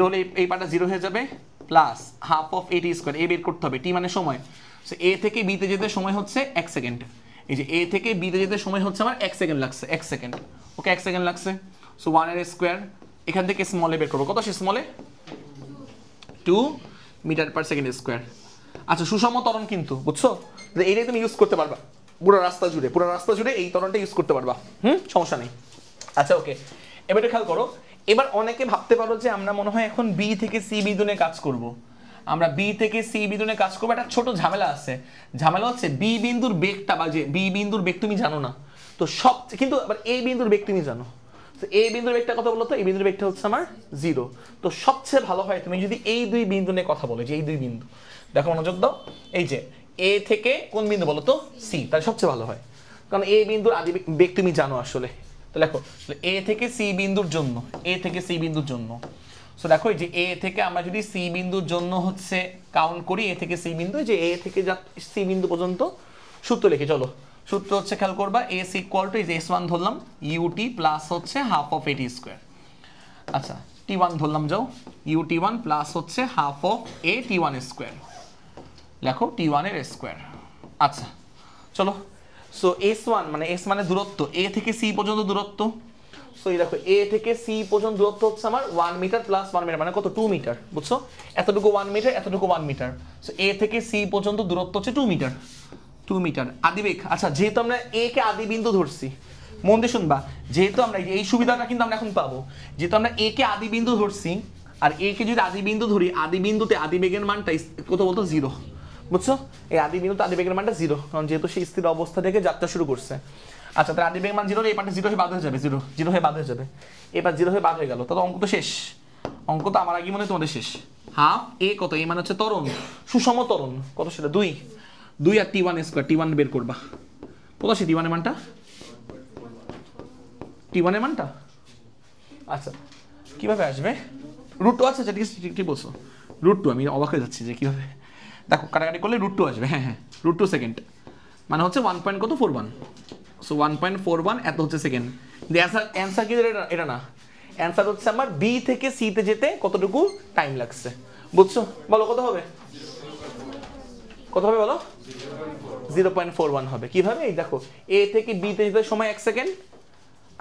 হলে এই পার্টটা 0 হয়ে যাবে, plus half of ad square, a বের করতে হবে, t মানে সময়। সো a থেকে b তে যেতে সময় হচ্ছে 1 সেকেন্ড, এই যে a থেকে b তে যেতে সময় হচ্ছে আমার 1 সেকেন্ড লাগছে, 1 সেকেন্ড। ওকে 1 সেকেন্ড লাগছে। সো 1 এর স্কয়ার, এখান থেকে স্মল এ বের করব, কত সে স্মল এ? 2 মিটার পার সেকেন্ড স্কয়ার। আচ্ছা সুষম ত্বরণ কিন্তু, বুঝছো? এইটাই তুমি ইউজ করতে পারবা পুরো রাস্তা জুড়ে এই ত্বরণটা ইউজ করতে পারবা, সমস্যা নেই। আচ্ছা ওকে, এবার খেয়াল করো, এবার অনেকে ভাবতে পারো যে আমরা মনে হয় এখন বি থেকে সি বিন্দুনে কাজ করব। আমরা বি থেকে সি বিন্দুনে কাজ করবো, একটা ছোট ঝামেলা আছে। ঝামেলা হচ্ছে বি বিন্দুর বেগটা, বা যে বি বিন্দুর বেগ তুমি জানো না, তো সব কিন্তু আবার এ বিন্দুর বেগ তুমি জানো। তো এ বিন্দুর বেগটা কত বলো তো? এই বিন্দুর বেগটা হচ্ছে আমার 0। তো সবচেয়ে ভালো হয় তুমি যদি এই দুই বিন্দু নিয়ে কথা বলো, যে এই দুই বিন্দু দেখো, মনোযোগ দাও, এই যে এ থেকে কোন বিন্দু বলো তো? সি, তাহলে সবচেয়ে ভালো হয়, কারণ এ বিন্দুর আদি বেগ তুমি জানো আসলে। তো দেখো এ থেকে সি বিন্দুর জন্য, সো দেখো এই যে এ থেকে আমরা যদি সি বিন্দুর জন্য হচ্ছে কাউন্ট করি, এ থেকে সি বিন্দু, যে এ থেকে সি বিন্দু পর্যন্ত সূত্র লিখি। চলো সূত্র হচ্ছে খেয়াল করবা, a = s1 ধরলাম, ut প্লাস হচ্ছে হাফ অফ ad স্কয়ার। আচ্ছা t1 ধরলাম, যাও ut1 প্লাস হচ্ছে half of a t1 square, লেখো t1 এর স্কয়ার। আচ্ছা চলো, সো s1 মানে s মানে দূরত্ব, a থেকে c পর্যন্ত দূরত্ব। সো এই দেখো a থেকে c পর্যন্ত দূরত্ব হচ্ছে আমার 1 মিটার প্লাস 1 মিটার, মানে কত? 2 মিটার, বুঝছো? এতটুকু 1 মিটার, এতটুকু 1 মিটার। সো a থেকে c পর্যন্ত দূরত্ব হচ্ছে 2 মিটার, 2 মিটার আদিবেগ। আচ্ছা যেহেতু আমরা a কে আদি বিন্দু ধরছি, মন দিয়ে শুনবা, যেহেতু আমরা এই সুবিধাটা কিন্তু আমরা এখন পাবো, যেহেতু আমরা a কে আদি বিন্দু ধরছি, আর a কে যদি আদি বিন্দু ধরি, আদি বিন্দুতে আদিবেগের মানটা কত বলতো? 0, বুঝছো? এই আদি বিন্দুতে আদিবেগের মানটা 0, কারণ যেহেতু সেই স্থির অবস্থা থেকে যাত্রা শুরু করছে। আচ্ছা, তাহলে আদি বেগের মান 0 হলে এই পার্টে 0 হয়ে বাদ হয়ে যাবে, 0 হয়ে বাদ হয়ে যাবে। এবার 0 হয়ে বাদ হয়ে গেল, তাহলে অঙ্ক তো শেষ। অঙ্ক তো আমার আগে মনে হয় তোমাদের শেষ। হাফ এ কত, এ মানে হচ্ছে ত্বরণ, সুষম ত্বরণ কত সেটা 2 আর t1 স্কয়ার, t1 বের করবা কত আছে t1 এর মানটা, t1 এর মানটা আচ্ছা কিভাবে আসবে, √2 আছে, আচ্ছা ঠিক আছে, ঠিক বলছো √2, আমি অবাক হয়ে যাচ্ছি যে কিভাবে, দেখো কাটাকাটি করলে √2 আসবে, হ্যাঁ হ্যাঁ √2 সেকেন্ড মানে হচ্ছে 1.41, সো 1.41 এত হচ্ছে সেকেন্ড। অ্যান্সার কি এটা না, অ্যান্সার হচ্ছে আমার বি থেকে সি তে যেতে কতটুকু টাইম লাগছে, বুঝছো? বলো কত হবে, কত হবে বলো, 0.41 হবে। কিভাবে, এই দেখো এ থেকে বি তে যেতে সময় 1 সেকেন্ড,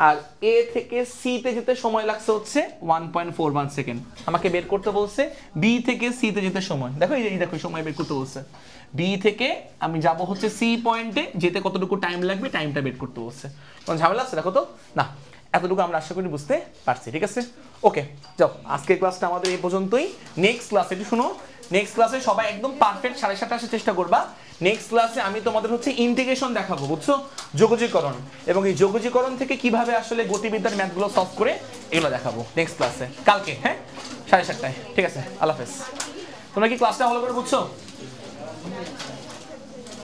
আর এ থেকে সি তে যেতে সময় লাগছে হচ্ছে 1.41 সেকেন্ড। আমাকে বের করতে বলছে বি থেকে সি তে যেতে সময়, দেখো এই দেখো সময় বের করতে বলছে, বি থেকে আমি যাব হচ্ছে সি পয়েন্টে, যেতে কতটুকু টাইম লাগবে টাইমটা বের করতে বলছে। কোন ঝামেলা আছে দেখো তো, না এতটুকু আমরা আশা করি বুঝতে পারছি, ঠিক আছে? ওকে যাও, আজকের ক্লাসটা আমাদের এই পর্যন্তই। নেক্সট ক্লাসে একটু শুনো, নেক্সট ক্লাসে সবাই একদম পারফেক্ট 7:30 আসার চেষ্টা করবা। নেক্সট ক্লাসে আমি তোমাদের হচ্ছে ইন্টিগ্রেশন দেখাবো, বুঝছো, যোগজীকরণ, এবং এই যোগজীকরণ থেকে কিভাবে আসলে গতিবিদ্যার ম্যাথগুলো সলভ করে এগুলো দেখাবো নেক্সট ক্লাসে কালকে, হ্যাঁ 7:30টায়, ঠিক আছে? আল্লাহ হাফেজ। তোমরা কি ক্লাসটা ভালো করে বুঝছো?